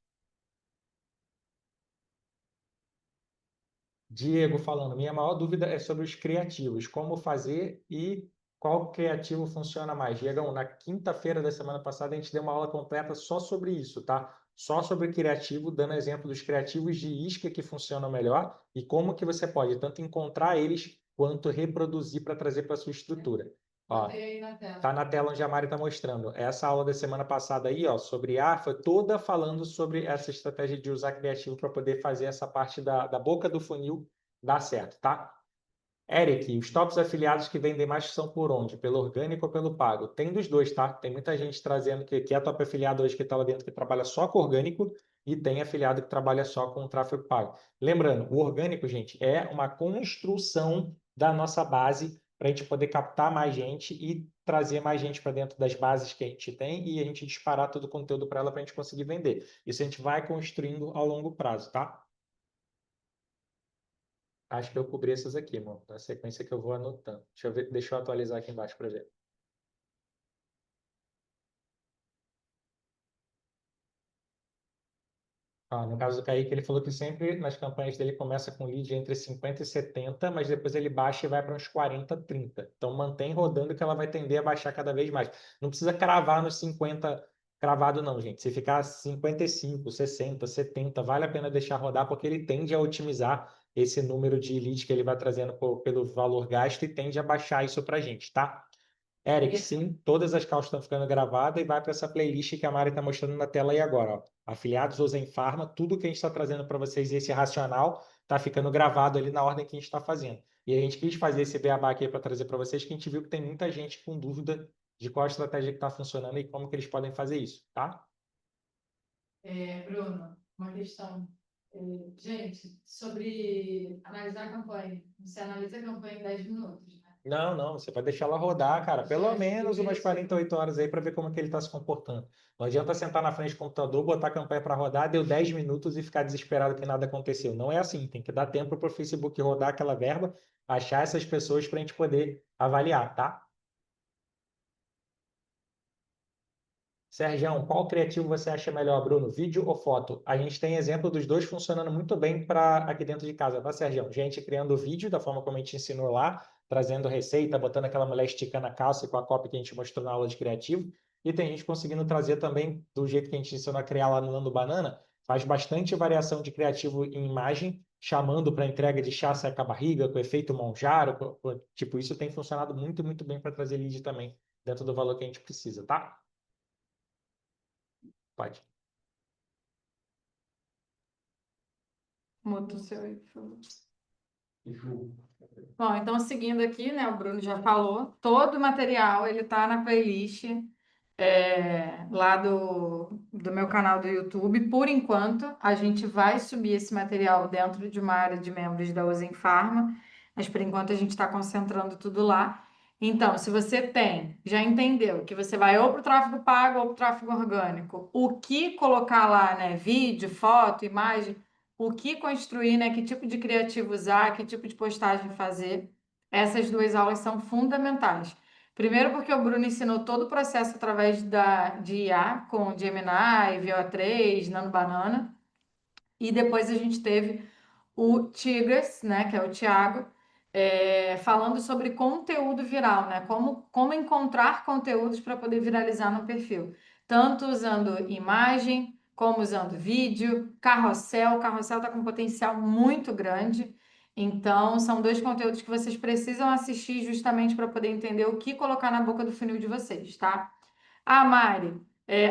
Diego falando, minha maior dúvida é sobre os criativos, como fazer e qual criativo funciona mais. Diego, na quinta-feira da semana passada a gente deu uma aula completa só sobre isso, tá? Só sobre criativo, dando exemplo dos criativos de isca que funcionam melhor e como que você pode tanto encontrar eles quanto reproduzir para trazer para a sua estrutura. Ó, tá na tela onde a Mari está mostrando. Essa aula da semana passada aí, ó, sobre IA, foi toda falando sobre essa estratégia de usar criativo para poder fazer essa parte da boca do funil dar certo, tá? Eric, os tops afiliados que vendem mais são por onde? Pelo orgânico ou pelo pago? Tem dos dois, tá? Tem muita gente trazendo que é top afiliado hoje que está lá dentro que trabalha só com orgânico e tem afiliado que trabalha só com tráfego pago. Lembrando, o orgânico, gente, é uma construção da nossa base para a gente poder captar mais gente e trazer mais gente para dentro das bases que a gente tem e a gente disparar todo o conteúdo para ela para a gente conseguir vender. Isso a gente vai construindo ao longo prazo, tá? Acho que eu cobri essas aqui, irmão. Na sequência que eu vou anotando. Deixa eu ver, deixa eu atualizar aqui embaixo para ver. No caso do Kaique, ele falou que sempre nas campanhas dele começa com lead entre 50 e 70, mas depois ele baixa e vai para uns 40, 30. Então mantém rodando que ela vai tender a baixar cada vez mais. Não precisa cravar nos 50 cravado não, gente. Se ficar 55, 60, 70, vale a pena deixar rodar porque ele tende a otimizar esse número de leads que ele vai trazendo pelo valor gasto e tende a baixar isso para a gente, tá? Eric, sim, todas as calças estão ficando gravadas e vai para essa playlist que a Mari está mostrando na tela aí agora. Ó. Afiliados usem Farma, tudo que a gente está trazendo para vocês, esse racional, está ficando gravado ali na ordem que a gente está fazendo. E a gente quis fazer esse beabá aqui para trazer para vocês, que a gente viu que tem muita gente com dúvida de qual a estratégia que está funcionando e como que eles podem fazer isso, tá? Bruno, uma questão. Gente, sobre analisar a campanha. Você analisa a campanha em 10 minutos, né? Não, você vai deixar ela rodar, cara, pelo menos umas 48 horas aí para ver como é que ele está se comportando. Não adianta sentar na frente do computador, botar a campanha para rodar, deu 10 minutos e ficar desesperado que nada aconteceu. Não é assim, tem que dar tempo para o Facebook rodar aquela verba, achar essas pessoas para a gente poder avaliar, tá? Sergião, qual criativo você acha melhor, Bruno? Vídeo ou foto? A gente tem exemplo dos dois funcionando muito bem para aqui dentro de casa, tá, Sergião? Gente criando vídeo da forma como a gente ensinou lá, trazendo receita, botando aquela mulher esticando a calça com a cópia que a gente mostrou na aula de criativo. E tem gente conseguindo trazer também do jeito que a gente ensinou a criar lá no Nando Banana, faz bastante variação de criativo em imagem, chamando para entrega de chá seca a barriga, com efeito Monjaro, tipo, isso tem funcionado muito, muito bem para trazer lead também, dentro do valor que a gente precisa, tá? Pode. Muda o seu aí, por favor. E Ju, Bom, então seguindo aqui, né? O Bruno já falou, todo o material ele tá na playlist lá do meu canal do YouTube. Por enquanto, a gente vai subir esse material dentro de uma área de membros da Usen Farma, mas por enquanto a gente está concentrando tudo lá. Então, se você já entendeu que você vai ou para o tráfego pago ou para o tráfego orgânico, o que colocar lá, né? Vídeo, foto, imagem, o que construir, né? Que tipo de criativo usar, que tipo de postagem fazer. Essas duas aulas são fundamentais. Primeiro, porque o Bruno ensinou todo o processo através de IA, com Gemini, VO3, Nano Banana. E depois a gente teve o Tigas, né, que é o Thiago, falando sobre conteúdo viral, né? Como encontrar conteúdos para poder viralizar no perfil. Tanto usando imagem, como usando vídeo, carrossel. O carrossel está com um potencial muito grande. Então, são dois conteúdos que vocês precisam assistir justamente para poder entender o que colocar na boca do funil de vocês, tá? Ah, Mari,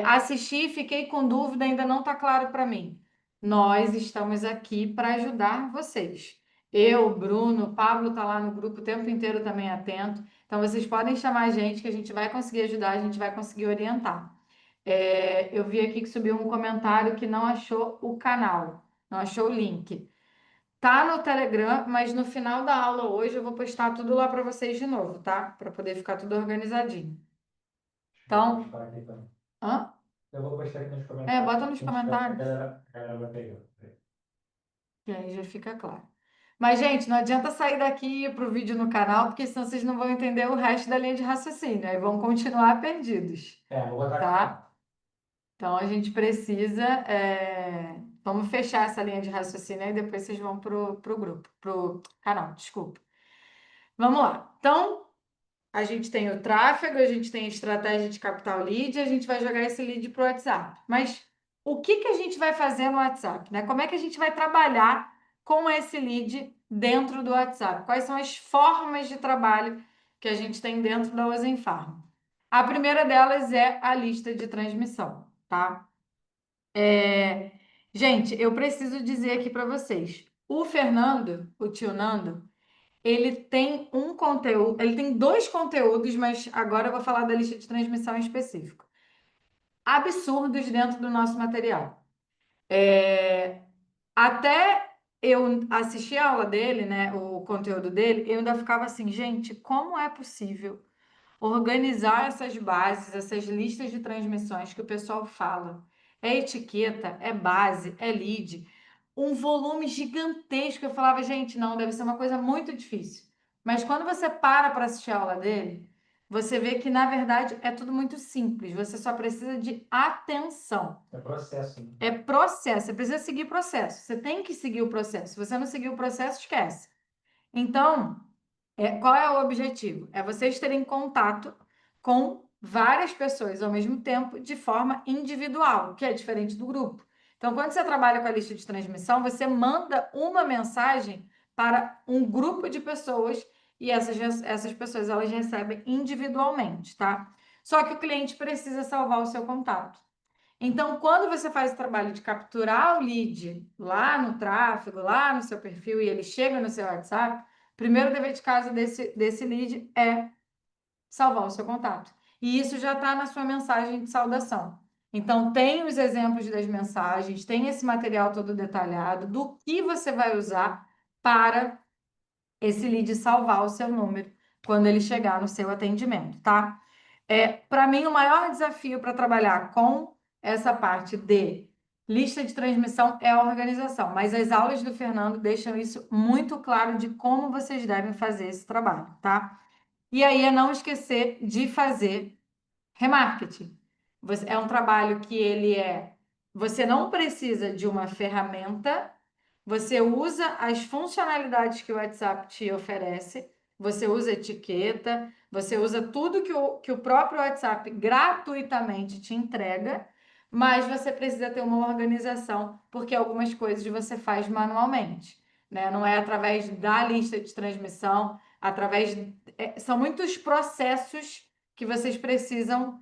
assisti, fiquei com dúvida, ainda não está claro para mim. Nós estamos aqui para ajudar vocês. Eu, Bruno, Pablo está lá no grupo o tempo inteiro também atento. Então, vocês podem chamar a gente que a gente vai conseguir ajudar, a gente vai conseguir orientar. Eu vi aqui que subiu um comentário que não achou o canal, não achou o link. Tá no Telegram, mas no final da aula hoje eu vou postar tudo lá para vocês de novo, tá? Para poder ficar tudo organizadinho. Então, postar aqui também. hã? Eu vou postar aqui nos comentários. Bota nos comentários. A galera vai pegar. E aí já fica claro. Mas, gente, não adianta sair daqui para o vídeo no canal, porque senão vocês não vão entender o resto da linha de raciocínio, aí vão continuar perdidos, Vou botar tá? Então, a gente precisa. Vamos fechar essa linha de raciocínio e depois vocês vão pro grupo, pro canal, desculpa. Vamos lá. Então, a gente tem o tráfego, a gente tem a estratégia de captar o lead, e a gente vai jogar esse lead para o WhatsApp. Mas o que a gente vai fazer no WhatsApp, né? Como é que a gente vai trabalhar com esse lead dentro do WhatsApp? Quais são as formas de trabalho que a gente tem dentro da Usen Farm? A primeira delas é a lista de transmissão, tá? Gente, eu preciso dizer aqui para vocês. O Fernando, o tio Nando, ele tem um conteúdo, ele tem dois conteúdos, mas agora eu vou falar da lista de transmissão em específico. Absurdos dentro do nosso material. Até eu assistir a aula dele, né, o conteúdo dele, eu ainda ficava assim, gente, como é possível organizar essas bases, essas listas de transmissões que o pessoal fala? É etiqueta, é base, é lead, um volume gigantesco. Eu falava, gente, não, deve ser uma coisa muito difícil. Mas quando você para assistir a aula dele, você vê que, na verdade, é tudo muito simples. Você só precisa de atenção. É processo, né? É processo, você precisa seguir o processo. Você tem que seguir o processo. Se você não seguir o processo, esquece. Então, qual é o objetivo? É vocês terem contato com várias pessoas ao mesmo tempo, de forma individual, que é diferente do grupo. Então, quando você trabalha com a lista de transmissão, você manda uma mensagem para um grupo de pessoas e essas pessoas elas recebem individualmente, tá? Só que o cliente precisa salvar o seu contato. Então, quando você faz o trabalho de capturar o lead lá no tráfego, lá no seu perfil, e ele chega no seu WhatsApp, o primeiro dever de casa desse lead é salvar o seu contato. E isso já está na sua mensagem de saudação. Então, tem os exemplos das mensagens, tem esse material todo detalhado do que você vai usar para esse lead salvar o seu número quando ele chegar no seu atendimento, tá? Para mim, o maior desafio para trabalhar com essa parte de lista de transmissão é a organização, mas as aulas do Fernando deixam isso muito claro de como vocês devem fazer esse trabalho, tá? E aí é não esquecer de fazer remarketing. É um trabalho que você não precisa de uma ferramenta, você usa as funcionalidades que o WhatsApp te oferece, você usa etiqueta, você usa tudo que o próprio WhatsApp gratuitamente te entrega, mas você precisa ter uma organização, porque algumas coisas você faz manualmente, né? Não é através da lista de transmissão, são muitos processos que vocês precisam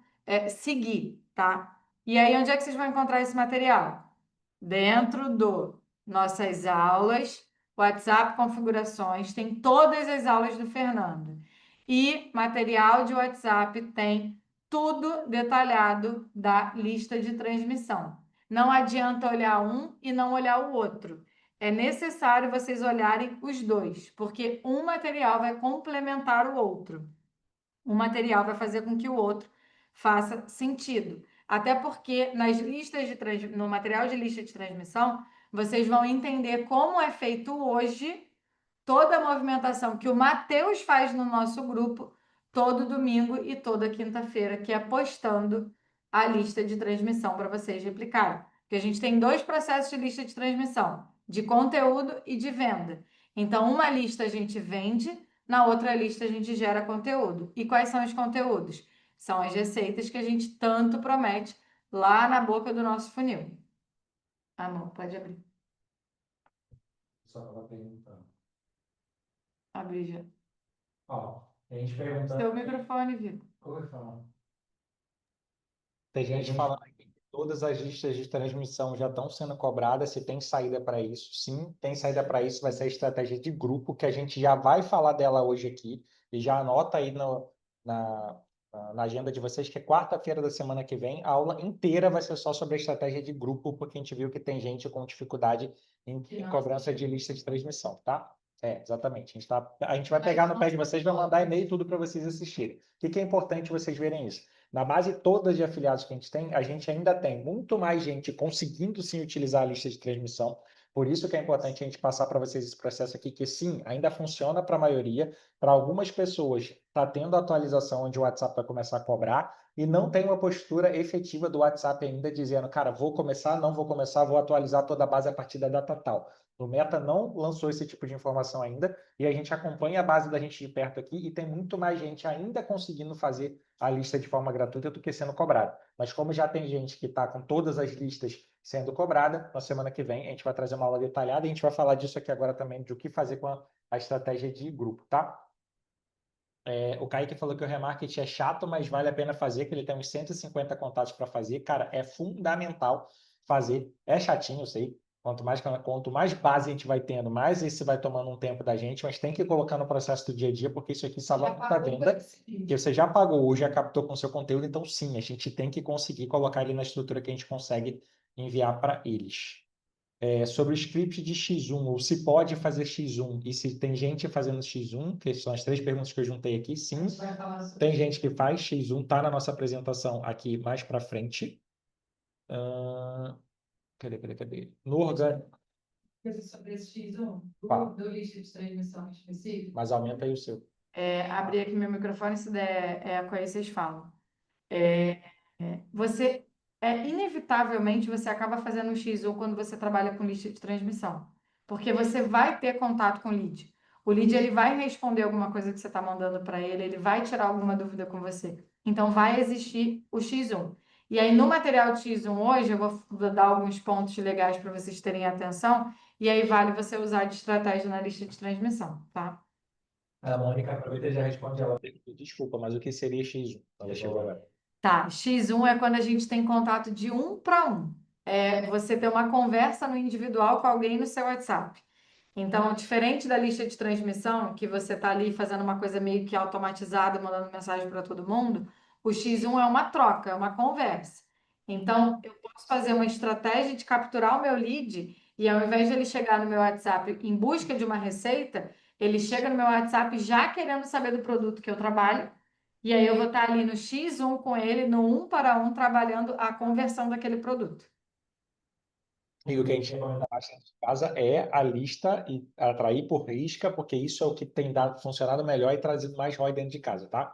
seguir, tá? E aí, onde é que vocês vão encontrar esse material? Dentro do nossas aulas, WhatsApp configurações, tem todas as aulas do Fernando. E material de WhatsApp tem tudo detalhado da lista de transmissão. Não adianta olhar um e não olhar o outro. É necessário vocês olharem os dois, porque um material vai complementar o outro. Um material vai fazer com que o outro faça sentido. Até porque no material de lista de transmissão, vocês vão entender como é feito hoje toda a movimentação que o Matheus faz no nosso grupo todo domingo e toda quinta-feira, que é postando a lista de transmissão para vocês replicarem. Porque a gente tem dois processos de lista de transmissão, de conteúdo e de venda. Então, uma lista a gente vende, na outra lista a gente gera conteúdo. E quais são os conteúdos? São as receitas que a gente tanto promete lá na boca do nosso funil. Amor, pode abrir. Só estava perguntando. Abrir já. Ó, a gente pergunta. Seu microfone, Vitor. Como é que fala? Tem gente falando aqui que todas as listas de transmissão já estão sendo cobradas, se tem saída para isso. Sim, tem saída para isso, vai ser a estratégia de grupo, que a gente já vai falar dela hoje aqui, e já anota aí na agenda de vocês, que é quarta-feira da semana que vem, a aula inteira vai ser só sobre a estratégia de grupo, porque a gente viu que tem gente com dificuldade em cobrança de lista de transmissão, tá? Exatamente. A gente vai pegar no pé de vocês, vai mandar e-mail tudo para vocês assistirem. O que é importante vocês verem isso? Na base toda de afiliados que a gente ainda tem muito mais gente conseguindo sim utilizar a lista de transmissão. Por isso que é importante a gente passar para vocês esse processo aqui, que sim, ainda funciona para a maioria. Para algumas pessoas, está tendo atualização onde o WhatsApp vai começar a cobrar e não tem uma postura efetiva do WhatsApp ainda dizendo, cara, vou começar, não vou começar, vou atualizar toda a base a partir da data tal. O Meta não lançou esse tipo de informação ainda e a gente acompanha a base da gente de perto aqui e tem muito mais gente ainda conseguindo fazer a lista de forma gratuita do que sendo cobrada. Mas como já tem gente que está com todas as listas sendo cobrada, na semana que vem a gente vai trazer uma aula detalhada e a gente vai falar disso aqui agora também, de o que fazer com a estratégia de grupo, tá? O Kaique falou que o remarketing é chato, mas vale a pena fazer, que ele tem uns 150 contatos para fazer. Cara, é fundamental fazer. É chatinho, eu sei. Quanto mais base a gente vai tendo, mais isso vai tomando um tempo da gente, mas tem que colocar no processo do dia a dia, porque isso aqui salva muita venda, que você já pagou ou já captou com o seu conteúdo, então sim, a gente tem que conseguir colocar ele na estrutura que a gente consegue enviar para eles. Sobre o script de X1, ou se pode fazer X1, e se tem gente fazendo X1, que são as 3 perguntas que eu juntei aqui, sim. Tem gente que faz X1, tá na nossa apresentação aqui mais para frente. Cadê? No orgânico. Coisa sobre esse X1, Fala. do lista de transmissão específico. Mas aumenta aí o seu. Abrir aqui meu microfone, se der eco aí, vocês falam. Você, inevitavelmente, você acaba fazendo um X1 quando você trabalha com lista de transmissão. Porque você vai ter contato com o lead. O lead, ele vai responder alguma coisa que você está mandando para ele, ele vai tirar alguma dúvida com você. Então, vai existir o X1. E aí, no material de X1 hoje, eu vou dar alguns pontos legais para vocês terem atenção, e aí vale você usar de estratégia na lista de transmissão, tá? A Mônica aproveita e já responde ela. Desculpa, mas o que seria X1? Ela chegou agora. Tá, X1 é quando a gente tem contato de 1 para 1. Você ter uma conversa no individual com alguém no seu WhatsApp. Então, diferente da lista de transmissão, que você está ali fazendo uma coisa meio que automatizada, mandando mensagem para todo mundo, o X1 é uma troca, é uma conversa. Então, eu posso fazer uma estratégia de capturar o meu lead e ao invés de ele chegar no meu WhatsApp em busca de uma receita, ele chega no meu WhatsApp já querendo saber do produto que eu trabalho. E aí eu vou estar ali no X1 com ele, no 1 para 1, trabalhando a conversão daquele produto. E o que a gente recomenda bastante em casa é a lista e atrair por risca, porque isso é o que tem funcionado melhor e trazido mais ROI dentro de casa, tá?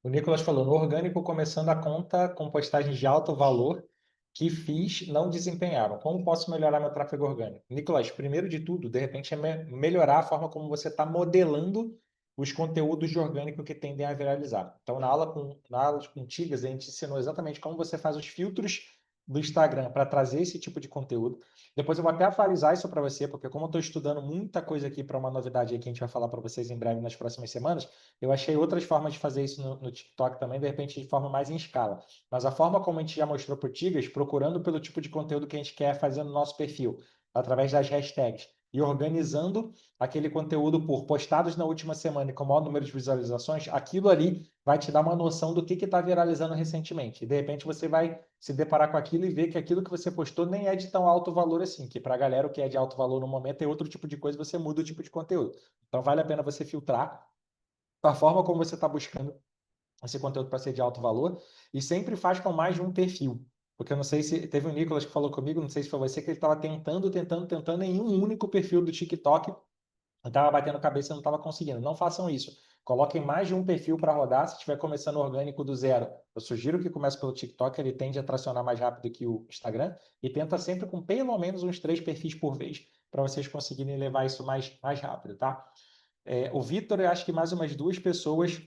O Nicolas falou, no orgânico, começando a conta com postagens de alto valor que fiz não desempenharam. Como posso melhorar meu tráfego orgânico? Nicolas, primeiro de tudo, de repente, é melhorar a forma como você está modelando os conteúdos de orgânico que tendem a viralizar. Então, na aulas antigas, a gente ensinou exatamente como você faz os filtros do Instagram para trazer esse tipo de conteúdo. Depois eu vou até atualizar isso para você, porque como eu estou estudando muita coisa aqui para uma novidade aí que a gente vai falar para vocês em breve nas próximas semanas, eu achei outras formas de fazer isso no TikTok também, de repente de forma mais em escala. Mas a forma como a gente já mostrou para o Tigas, procurando pelo tipo de conteúdo que a gente quer fazer no nosso perfil, através das hashtags, e organizando aquele conteúdo por postados na última semana e com o maior número de visualizações, aquilo ali vai te dar uma noção do que está viralizando recentemente. E de repente você vai se deparar com aquilo e ver que aquilo que você postou nem é de tão alto valor assim, que para a galera o que é de alto valor no momento é outro tipo de coisa, você muda o tipo de conteúdo. Então vale a pena você filtrar a forma como você está buscando esse conteúdo para ser de alto valor e sempre faz com mais de um perfil. Porque eu não sei se teve o Nicolas que falou comigo, não sei se foi você, que ele estava tentando em um único perfil do TikTok. Eu estava batendo cabeça e não estava conseguindo. Não façam isso. Coloquem mais de um perfil para rodar. Se estiver começando orgânico do zero, eu sugiro que comece pelo TikTok, ele tende a tracionar mais rápido que o Instagram. E tenta sempre com pelo menos uns 3 perfis por vez, para vocês conseguirem levar isso mais rápido, tá? O Vitor, eu acho que mais umas 2 pessoas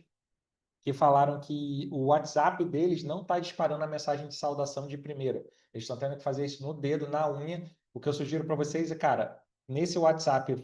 que falaram que o WhatsApp deles não está disparando a mensagem de saudação de primeira. Eles estão tendo que fazer isso no dedo, na unha. O que eu sugiro para vocês é, cara, nesse WhatsApp,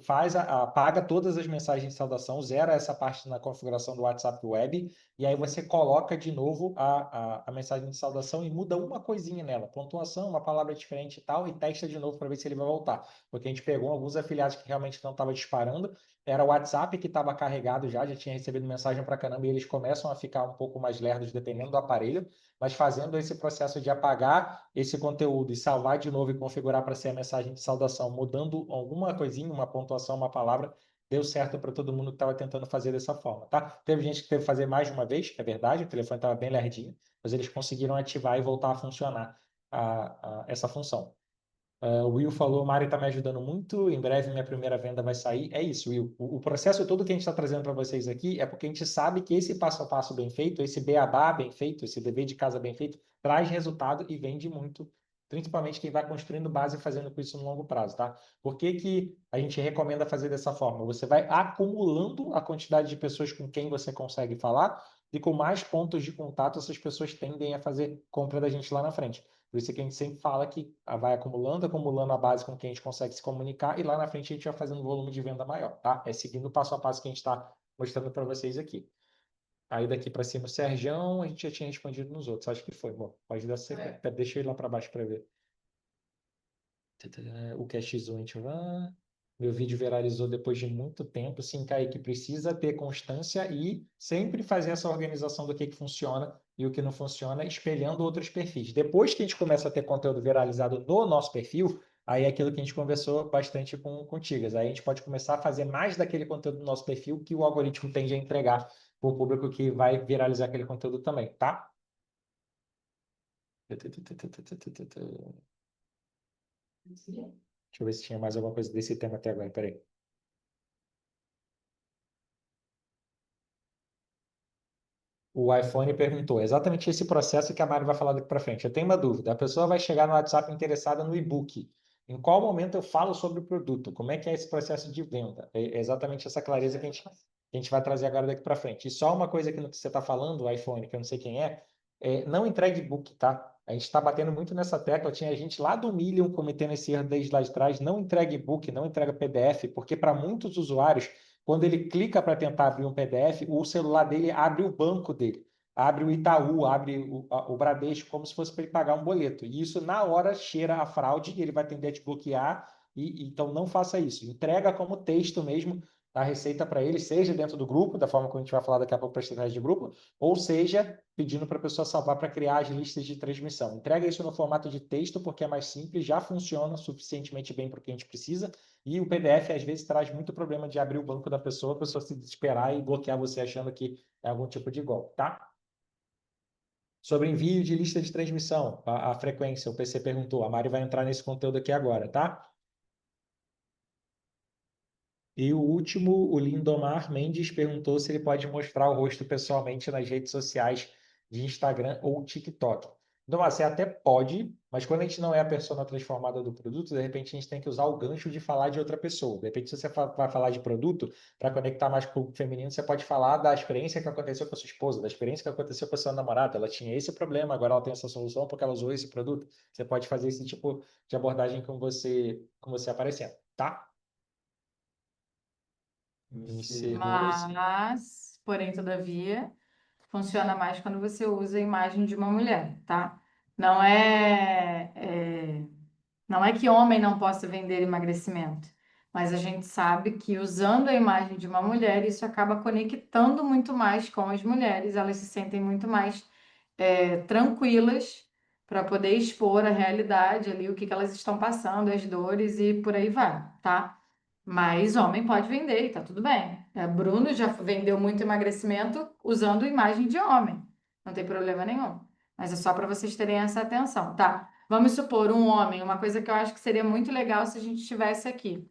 apaga todas as mensagens de saudação, zera essa parte na configuração do WhatsApp Web, e aí você coloca de novo a mensagem de saudação e muda uma coisinha nela, pontuação, uma palavra diferente e tal, e testa de novo para ver se ele vai voltar. Porque a gente pegou alguns afiliados que realmente não estavam disparando, era o WhatsApp que estava carregado já tinha recebido mensagem para caramba, e eles começam a ficar um pouco mais lerdos dependendo do aparelho, mas fazendo esse processo de apagar esse conteúdo e salvar de novo e configurar para ser a mensagem de saudação, mudando alguma coisinha, uma pontuação, uma palavra, deu certo para todo mundo que estava tentando fazer dessa forma, tá? Teve gente que teve que fazer mais de uma vez, é verdade, o telefone estava bem lerdinho, mas eles conseguiram ativar e voltar a funcionar essa função. O Will falou, Mari está me ajudando muito, em breve minha primeira venda vai sair. É isso, Will. O processo todo que a gente está trazendo para vocês aqui é porque a gente sabe que esse passo a passo bem feito, esse beabá bem feito, esse dever de casa bem feito, traz resultado e vende muito, principalmente quem vai construindo base e fazendo com isso no longo prazo, tá? Por que que a gente recomenda fazer dessa forma? Você vai acumulando a quantidade de pessoas com quem você consegue falar e com mais pontos de contato essas pessoas tendem a fazer compra da gente lá na frente. Por isso que a gente sempre fala que vai acumulando a base com quem a gente consegue se comunicar e lá na frente a gente vai fazendo um volume de venda maior, tá? É seguindo o passo a passo que a gente está mostrando para vocês aqui. Aí daqui para cima o Serjão, a gente já tinha respondido nos outros. Acho que foi. Bom, pode dar sequência. Pera, deixa eu ir lá para baixo para ver. O QX1 Itivan. Meu vídeo viralizou depois de muito tempo. Sim, Kaique, precisa ter constância e sempre fazer essa organização do que funciona e o que não funciona, espelhando outros perfis. Depois que a gente começa a ter conteúdo viralizado no nosso perfil, aí é aquilo que a gente conversou bastante com o Tigas. Aí a gente pode começar a fazer mais daquele conteúdo no nosso perfil que o algoritmo tende a entregar para o público que vai viralizar aquele conteúdo também, tá? Deixa eu ver se tinha mais alguma coisa desse tema até agora. Peraí. O iPhone perguntou exatamente esse processo que a Mari vai falar daqui para frente. Eu tenho uma dúvida. A pessoa vai chegar no WhatsApp interessada no e-book. Em qual momento eu falo sobre o produto? Como é que é esse processo de venda? É exatamente essa clareza que a gente vai trazer agora daqui para frente. E só uma coisa que você está falando, o iPhone, que eu não sei quem não entregue e-book, tá? A gente está batendo muito nessa tecla. Tinha gente lá do Million cometendo esse erro desde lá de trás. Não entregue e-book, não entrega PDF, porque para muitos usuários quando ele clica para tentar abrir um PDF, o celular dele abre o banco dele, abre o Itaú, abre o Bradesco, como se fosse para ele pagar um boleto. E isso, na hora, cheira a fraude, e ele vai tender a te bloquear. Então, não faça isso. Entrega como texto mesmo a receita para ele, seja dentro do grupo, da forma como a gente vai falar daqui a pouco para estratégia de grupo, ou seja, pedindo para a pessoa salvar para criar as listas de transmissão. Entrega isso no formato de texto, porque é mais simples, já funciona suficientemente bem para o que a gente precisa, e o PDF, às vezes, traz muito problema de abrir o banco da pessoa, a pessoa se desesperar e bloquear você achando que é algum tipo de golpe, tá? Sobre envio de lista de transmissão, a frequência, o PC perguntou. A Mari vai entrar nesse conteúdo aqui agora, tá? E o último, o Lindomar Mendes perguntou se ele pode mostrar o rosto pessoalmente nas redes sociais de Instagram ou TikTok. Lindomar, você até pode, mas quando a gente não é a persona transformada do produto, de repente a gente tem que usar o gancho de falar de outra pessoa. De repente, se você vai falar de produto, para conectar mais com o feminino, você pode falar da experiência que aconteceu com a sua esposa, da experiência que aconteceu com a sua namorada. Ela tinha esse problema, agora ela tem essa solução porque ela usou esse produto. Você pode fazer esse tipo de abordagem com você aparecendo, tá? Encerrou esse. Mas, porém, todavia, funciona mais quando você usa a imagem de uma mulher, tá? Não não é que homem não possa vender emagrecimento, mas a gente sabe que usando a imagem de uma mulher, isso acaba conectando muito mais com as mulheres, elas se sentem muito mais tranquilas para poder expor a realidade ali, o que elas estão passando, as dores e por aí vai, tá? Mas homem pode vender, e tá tudo bem. Bruno já vendeu muito emagrecimento usando imagem de homem, não tem problema nenhum. Mas é só para vocês terem essa atenção, tá? Vamos supor um homem, uma coisa que eu acho que seria muito legal se a gente tivesse aqui.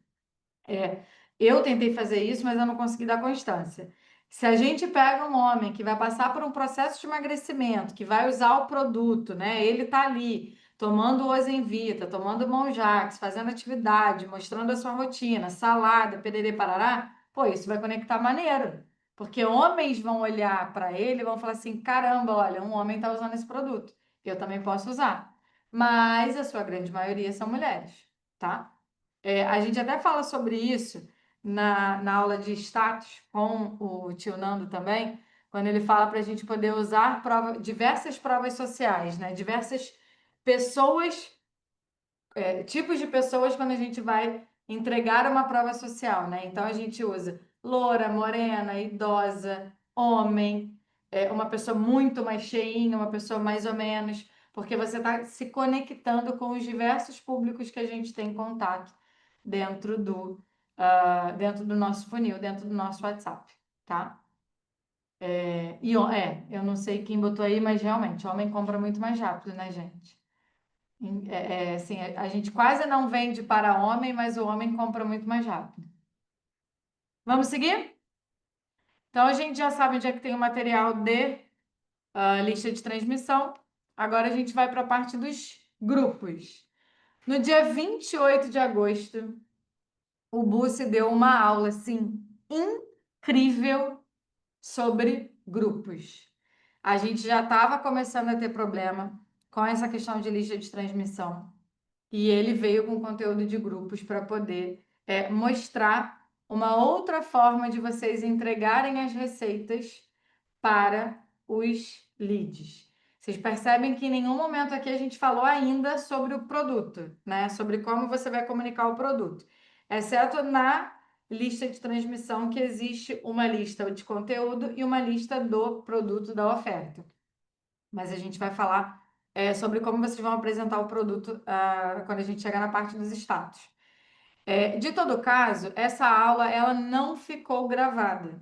Eu tentei fazer isso, mas eu não consegui dar constância. Se a gente pega um homem que vai passar por um processo de emagrecimento, que vai usar o produto, né? Ele tá ali tomando o Ozemvita, tomando o Monjax, fazendo atividade, mostrando a sua rotina, salada, pererê, parará, pô, isso vai conectar maneiro. Porque homens vão olhar para ele e vão falar assim: caramba, olha, um homem está usando esse produto, eu também posso usar. Mas a sua grande maioria são mulheres, tá? A gente até fala sobre isso na aula de status com o tio Nando também, quando ele fala para a gente poder usar diversas provas sociais, né? Diversas pessoas, tipos de pessoas quando a gente vai entregar uma prova social, né? Então a gente usa loura, morena, idosa, homem, uma pessoa muito mais cheinha, uma pessoa mais ou menos, porque você está se conectando com os diversos públicos que a gente tem contato dentro do nosso funil, dentro do nosso WhatsApp, tá? Eu não sei quem botou aí, mas realmente, homem compra muito mais rápido, né, gente? Assim, a gente quase não vende para homem, mas o homem compra muito mais rápido. Vamos seguir? Então, a gente já sabe onde é que tem o material de lista de transmissão. Agora, a gente vai para a parte dos grupos. No dia 28 de agosto, o Bussi deu uma aula, assim, incrível sobre grupos. A gente já estava começando a ter problema com essa questão de lista de transmissão. E ele veio com conteúdo de grupos para poder mostrar uma outra forma de vocês entregarem as receitas para os leads. Vocês percebem que em nenhum momento aqui a gente falou ainda sobre o produto, né? Sobre como você vai comunicar o produto. Exceto na lista de transmissão, que existe uma lista de conteúdo e uma lista do produto da oferta. Mas a gente vai falar sobre como vocês vão apresentar o produto quando a gente chegar na parte dos status. De todo caso, essa aula ela não ficou gravada.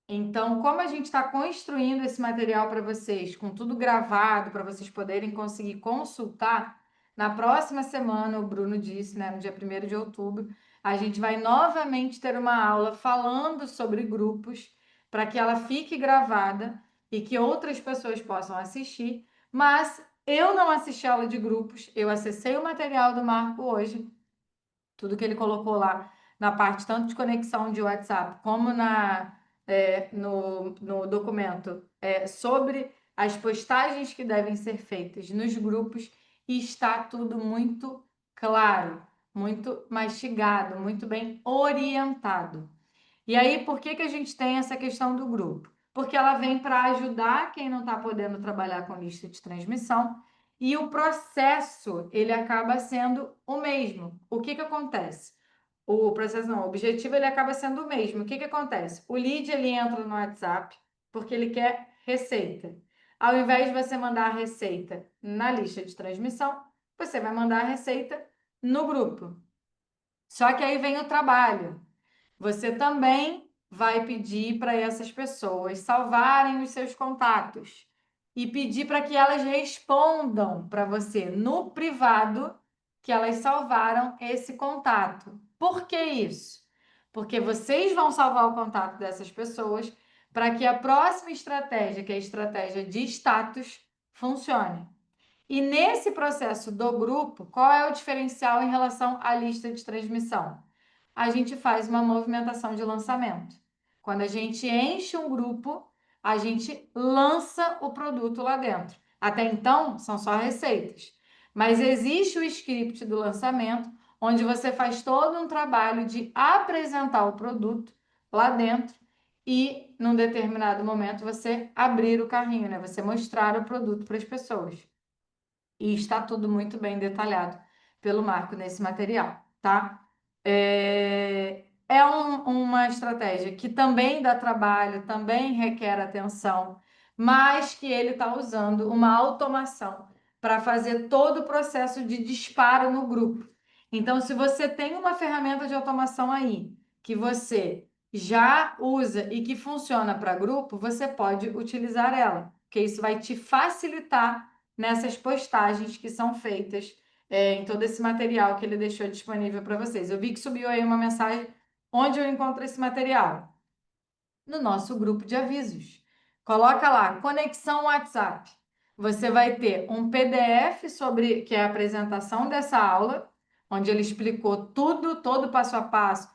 Então, como a gente está construindo esse material para vocês, com tudo gravado, para vocês poderem conseguir consultar, na próxima semana, o Bruno disse, né, no dia 1º de outubro, a gente vai novamente ter uma aula falando sobre grupos, para que ela fique gravada e que outras pessoas possam assistir. Mas eu não assisti a aula de grupos, eu acessei o material do Marco hoje, tudo que ele colocou lá na parte tanto de conexão de WhatsApp como no documento sobre as postagens que devem ser feitas nos grupos, e está tudo muito claro, muito mastigado, muito bem orientado. E aí, por que a gente tem essa questão do grupo? Porque ela vem para ajudar quem não está podendo trabalhar com lista de transmissão, e o processo ele acaba sendo o mesmo. O que acontece? O processo não, o objetivo ele acaba sendo o mesmo. O que acontece? O lead ele entra no WhatsApp porque ele quer receita. Ao invés de você mandar a receita na lista de transmissão, você vai mandar a receita no grupo. Só que aí vem o trabalho. Você também vai pedir para essas pessoas salvarem os seus contatos e pedir para que elas respondam para você no privado que elas salvaram esse contato. Por que isso? Porque vocês vão salvar o contato dessas pessoas para que a próxima estratégia, que é a estratégia de status, funcione. E nesse processo do grupo, qual é o diferencial em relação à lista de transmissão? A gente faz uma movimentação de lançamento. Quando a gente enche um grupo, a gente lança o produto lá dentro. Até então, são só receitas. Mas existe o script do lançamento, onde você faz todo um trabalho de apresentar o produto lá dentro e, num determinado momento, você abrir o carrinho, né? Você mostrar o produto para as pessoas. E está tudo muito bem detalhado pelo Marco nesse material, tá? Uma estratégia que também dá trabalho, também requer atenção, mas que ele está usando uma automação para fazer todo o processo de disparo no grupo. Então, se você tem uma ferramenta de automação aí que você já usa e que funciona para grupo, você pode utilizar ela, porque isso vai te facilitar nessas postagens que são feitas em todo esse material que ele deixou disponível para vocês. Eu vi que subiu aí uma mensagem. Onde eu encontro esse material? No nosso grupo de avisos. Coloca lá, conexão WhatsApp. Você vai ter um PDF sobre que é a apresentação dessa aula, onde ele explicou tudo, todo passo a passo,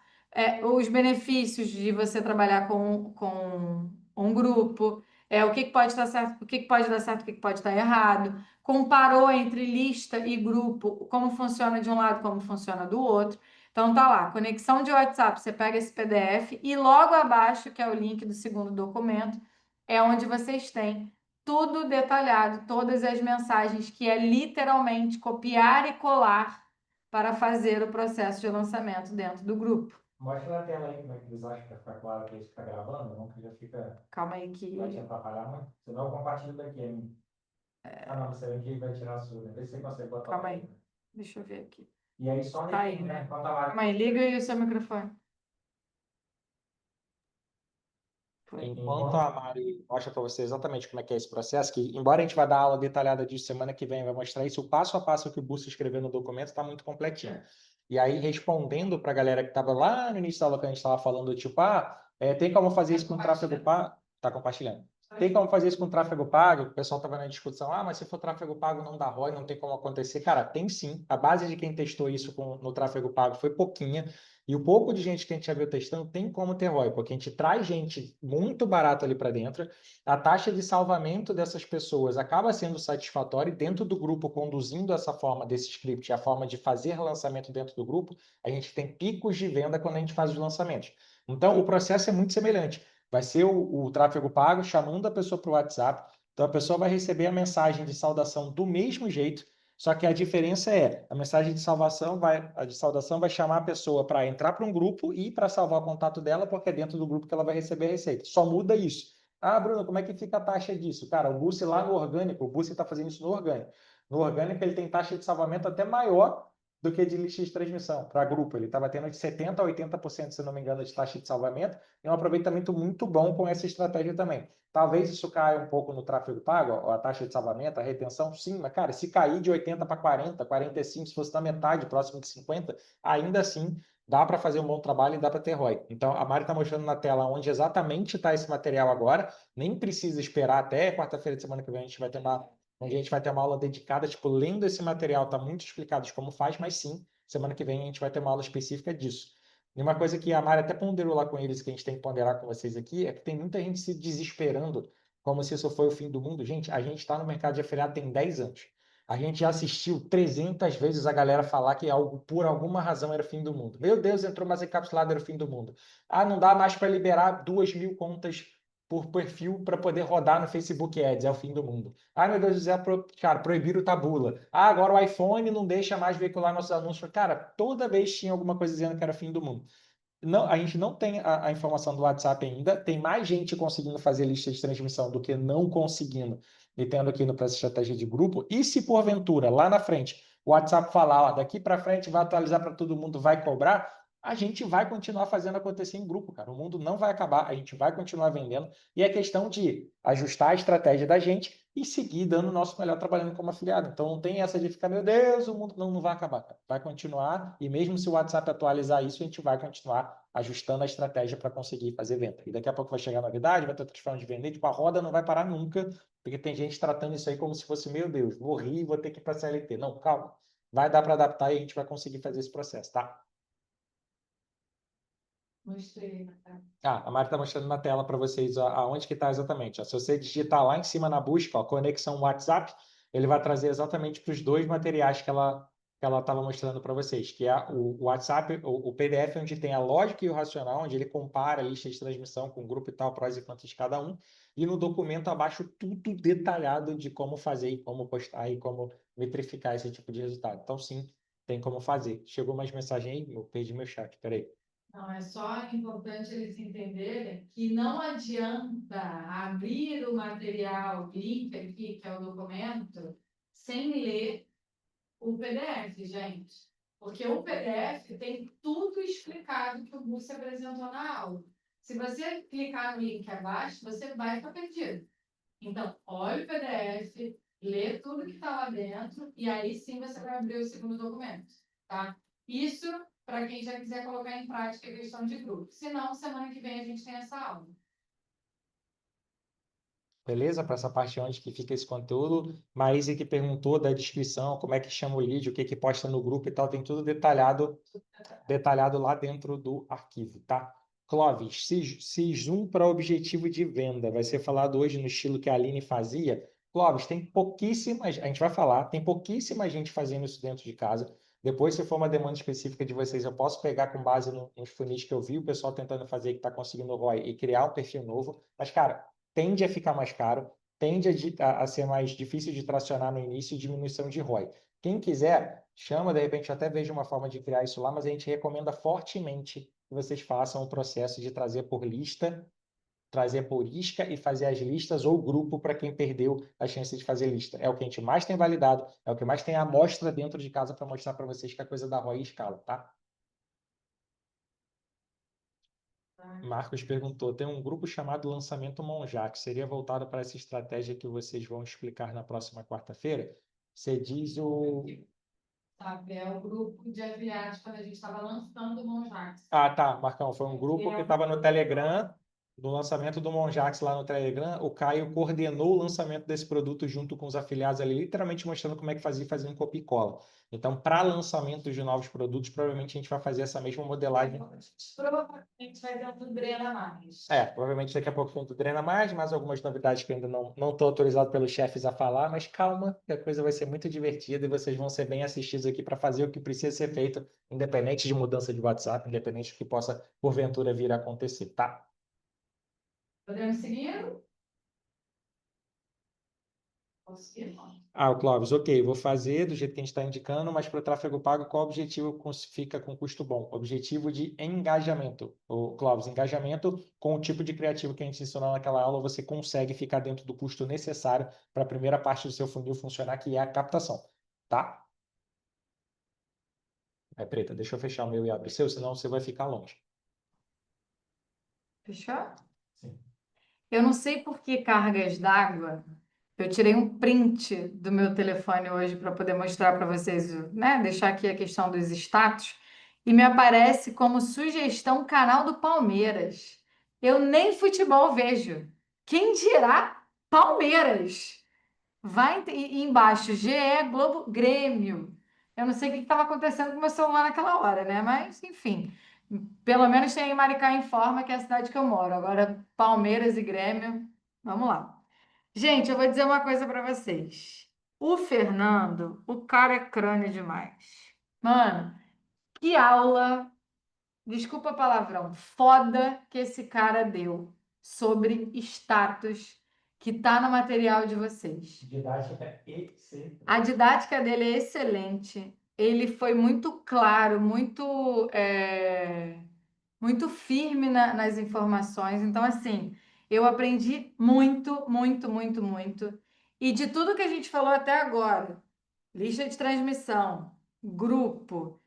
os benefícios de você trabalhar com um grupo, o que pode estar certo, o que pode dar certo, o que pode estar errado, comparou entre lista e grupo, como funciona de um lado, como funciona do outro. Então tá lá, conexão de WhatsApp, você pega esse PDF e logo abaixo, que é o link do segundo documento, é onde vocês têm tudo detalhado, todas as mensagens, que é literalmente copiar e colar para fazer o processo de lançamento dentro do grupo. Mostra na tela aí como é que eles acham para ficar claro que isso está gravando, não que já fica. Calma aí que... Vai te atrapalhar muito. Senão eu compartilho daqui, hein? Ah, não, você vem aqui e vai tirar a sua, né? Vê se você consegue botar. Calma aí, deixa eu ver aqui. E aí só Tá aí, né? Enquanto a Mari... Calma aí, liga aí o seu microfone. Enquanto a Mari mostra para você exatamente como é que é esse processo, que embora a gente vá dar aula detalhada disso semana que vem, vai mostrar isso, o passo a passo que o Búcio escreveu no documento está muito completinho. E aí, respondendo para a galera que estava lá no início da aula que a gente estava falando, tipo, tem como fazer isso com tráfego pago? Está compartilhando. Tem como fazer isso com tráfego pago? O pessoal estava na discussão, mas se for tráfego pago não dá ROI, não tem como acontecer. Cara, tem sim. A base de quem testou isso no tráfego pago foi pouquinha. E o pouco de gente que a gente já viu testando tem como ter ROI, porque a gente traz gente muito barata ali para dentro, a taxa de salvamento dessas pessoas acaba sendo satisfatória, e dentro do grupo, conduzindo essa forma desse script, a forma de fazer lançamento dentro do grupo, a gente tem picos de venda quando a gente faz os lançamentos. Então, o processo é muito semelhante. Vai ser o tráfego pago chamando a pessoa para o WhatsApp. Então, a pessoa vai receber a mensagem de saudação do mesmo jeito, só que a diferença é, a mensagem de saudação vai chamar a pessoa para entrar para um grupo e para salvar o contato dela, porque é dentro do grupo que ela vai receber a receita. Só muda isso. Ah, Bruno, como é que fica a taxa disso? Cara, o Bussi lá no orgânico, o Bussi está fazendo isso no orgânico. No orgânico, ele tem taxa de salvamento até maior do que de lista de transmissão para grupo. Ele estava tendo de 70% a 80%, se não me engano, de taxa de salvamento, e um aproveitamento muito bom com essa estratégia também. Talvez isso caia um pouco no tráfego pago, a taxa de salvamento, a retenção, sim, mas, cara, se cair de 80 para 40, 45, se fosse na metade, próximo de 50, ainda assim dá para fazer um bom trabalho e dá para ter ROI. Então, a Mari está mostrando na tela onde exatamente está esse material agora, nem precisa esperar até quarta-feira de semana que vem, onde a gente vai ter uma aula dedicada, tipo, lendo esse material, está muito explicado de como faz, mas sim, semana que vem a gente vai ter uma aula específica disso. E uma coisa que a Mari até ponderou lá com eles, que a gente tem que ponderar com vocês aqui, é que tem muita gente se desesperando, como se isso foi o fim do mundo. Gente, a gente está no mercado de afiliado tem 10 anos. A gente já assistiu 300 vezes a galera falar que algo, por alguma razão, era o fim do mundo. Meu Deus, entrou mais encapsulado, era o fim do mundo. Ah, não dá mais para liberar 2.000 contas por perfil para poder rodar no Facebook Ads, é o fim do mundo. Ah, meu Deus do céu, cara, proibiram o Taboola. Ah, agora o iPhone não deixa mais veicular nossos anúncios. Cara, toda vez tinha alguma coisa dizendo que era fim do mundo. Não, a gente não tem a informação do WhatsApp ainda. Tem mais gente conseguindo fazer lista de transmissão do que não conseguindo e tendo aqui no para essa estratégia de grupo. E se porventura, lá na frente, o WhatsApp falar, ó, daqui para frente vai atualizar para todo mundo, vai cobrar, a gente vai continuar fazendo acontecer em grupo, cara. O mundo não vai acabar, a gente vai continuar vendendo. E é questão de ajustar a estratégia da gente e seguir dando o nosso melhor trabalhando como afiliado. Então não tem essa de ficar, meu Deus, o mundo não vai acabar, cara. Vai continuar, e mesmo se o WhatsApp atualizar isso, a gente vai continuar ajustando a estratégia para conseguir fazer venda. E daqui a pouco vai chegar a novidade, vai ter outras formas de vender, tipo, a roda não vai parar nunca, porque tem gente tratando isso aí como se fosse, meu Deus, morri e vou ter que ir para a CLT. Não, calma. Vai dar para adaptar e a gente vai conseguir fazer esse processo, tá? Mostrei, né? Ah, a Mari está mostrando na tela para vocês aonde que está exatamente. Ó. Se você digitar lá em cima na busca, ó, conexão WhatsApp, ele vai trazer exatamente para os dois materiais que ela estava mostrando para vocês, que é o WhatsApp, o PDF, onde tem a lógica e o racional, onde ele compara a lista de transmissão com o grupo e tal, prós e contras de cada um, e no documento abaixo tudo detalhado de como fazer e como postar e como metrificar esse tipo de resultado. Então, sim, tem como fazer. Chegou mais mensagem aí? Eu perdi meu chat, peraí. Não, é só importante eles entenderem que não adianta abrir o material, o link aqui, que é o documento, sem ler o PDF, gente. Porque o PDF tem tudo explicado que o Bruce apresentou na aula. Se você clicar no link abaixo, você vai ficar perdido. Então, olha o PDF, lê tudo que está lá dentro, e aí sim você vai abrir o segundo documento, tá? Isso para quem já quiser colocar em prática a questão de grupo. Se não, semana que vem a gente tem essa aula. Beleza? Para essa parte onde que fica esse conteúdo. Maísa que perguntou da descrição, como é que chama o lead, o que que posta no grupo e tal, tem tudo detalhado lá dentro do arquivo, tá? Clóvis, se zoom para objetivo de venda vai ser falado hoje no estilo que a Aline fazia. Clóvis, tem pouquíssimas, a gente vai falar, tem pouquíssima gente fazendo isso dentro de casa. Depois, se for uma demanda específica de vocês, eu posso pegar com base nos funis que eu vi o pessoal tentando fazer, que está conseguindo o ROI e criar um perfil novo. Mas, cara, tende a ficar mais caro, tende a ser mais difícil de tracionar no início e diminuição de ROI. Quem quiser, chama, de repente, eu até vejo uma forma de criar isso lá, mas a gente recomenda fortemente que vocês façam o processo de trazer por lista, trazer por isca e fazer as listas ou grupo para quem perdeu a chance de fazer lista. É o que a gente mais tem validado, é o que mais tem amostra dentro de casa para mostrar para vocês que a coisa da ROI escala, tá? Marcos perguntou, tem um grupo chamado Lançamento Monjac, seria voltado para essa estratégia que vocês vão explicar na próxima quarta-feira? Você diz o... Sabe, é o grupo de afiliados quando a gente estava lançando o Monjax. Ah, tá, Marcão, foi um grupo que estava no Telegram, do lançamento do Monjax lá no Telegram, o Caio coordenou o lançamento desse produto junto com os afiliados ali, literalmente mostrando como é que fazia, fazendo copia e cola. Então, para lançamento de novos produtos, provavelmente a gente vai fazer essa mesma modelagem. Provavelmente vai dentro do Drena Mais. Provavelmente daqui a pouco tem do Drena mais algumas novidades que eu ainda não estou autorizado pelos chefes a falar, mas calma, que a coisa vai ser muito divertida e vocês vão ser bem assistidos aqui para fazer o que precisa ser feito, independente de mudança de WhatsApp, independente do que possa, porventura, vir a acontecer, tá? Podemos seguir? Conseguir? Ah, o Clóvis, ok, vou fazer do jeito que a gente está indicando, mas para o tráfego pago, qual o objetivo fica com custo bom? Objetivo de engajamento. O Clóvis, engajamento com o tipo de criativo que a gente ensinou naquela aula, você consegue ficar dentro do custo necessário para a primeira parte do seu funil funcionar, que é a captação, tá? É, Preta, deixa eu fechar o meu e abrir o seu, senão você vai ficar longe. Fechou? Sim. Eu não sei por que cargas d'água. Eu tirei um print do meu telefone hoje para poder mostrar para vocês, né? Deixar aqui a questão dos status. E me aparece como sugestão canal do Palmeiras. Eu nem futebol vejo. Quem dirá Palmeiras? E embaixo, GE Globo Grêmio. Eu não sei o que estava acontecendo com o meu celular naquela hora, né? Mas, enfim, pelo menos tem aí Maricá Informa, que é a cidade que eu moro. Agora, Palmeiras e Grêmio, vamos lá. Gente, eu vou dizer uma coisa para vocês. O Fernando, o cara é crânio demais. Mano, que aula, desculpa a palavrão, foda que esse cara deu sobre status que tá no material de vocês. Didática excelente. A didática dele é excelente. Ele foi muito claro, muito firme nas informações. Então, assim, eu aprendi muito, muito, muito, muito. E de tudo que a gente falou até agora, lista de transmissão, grupo,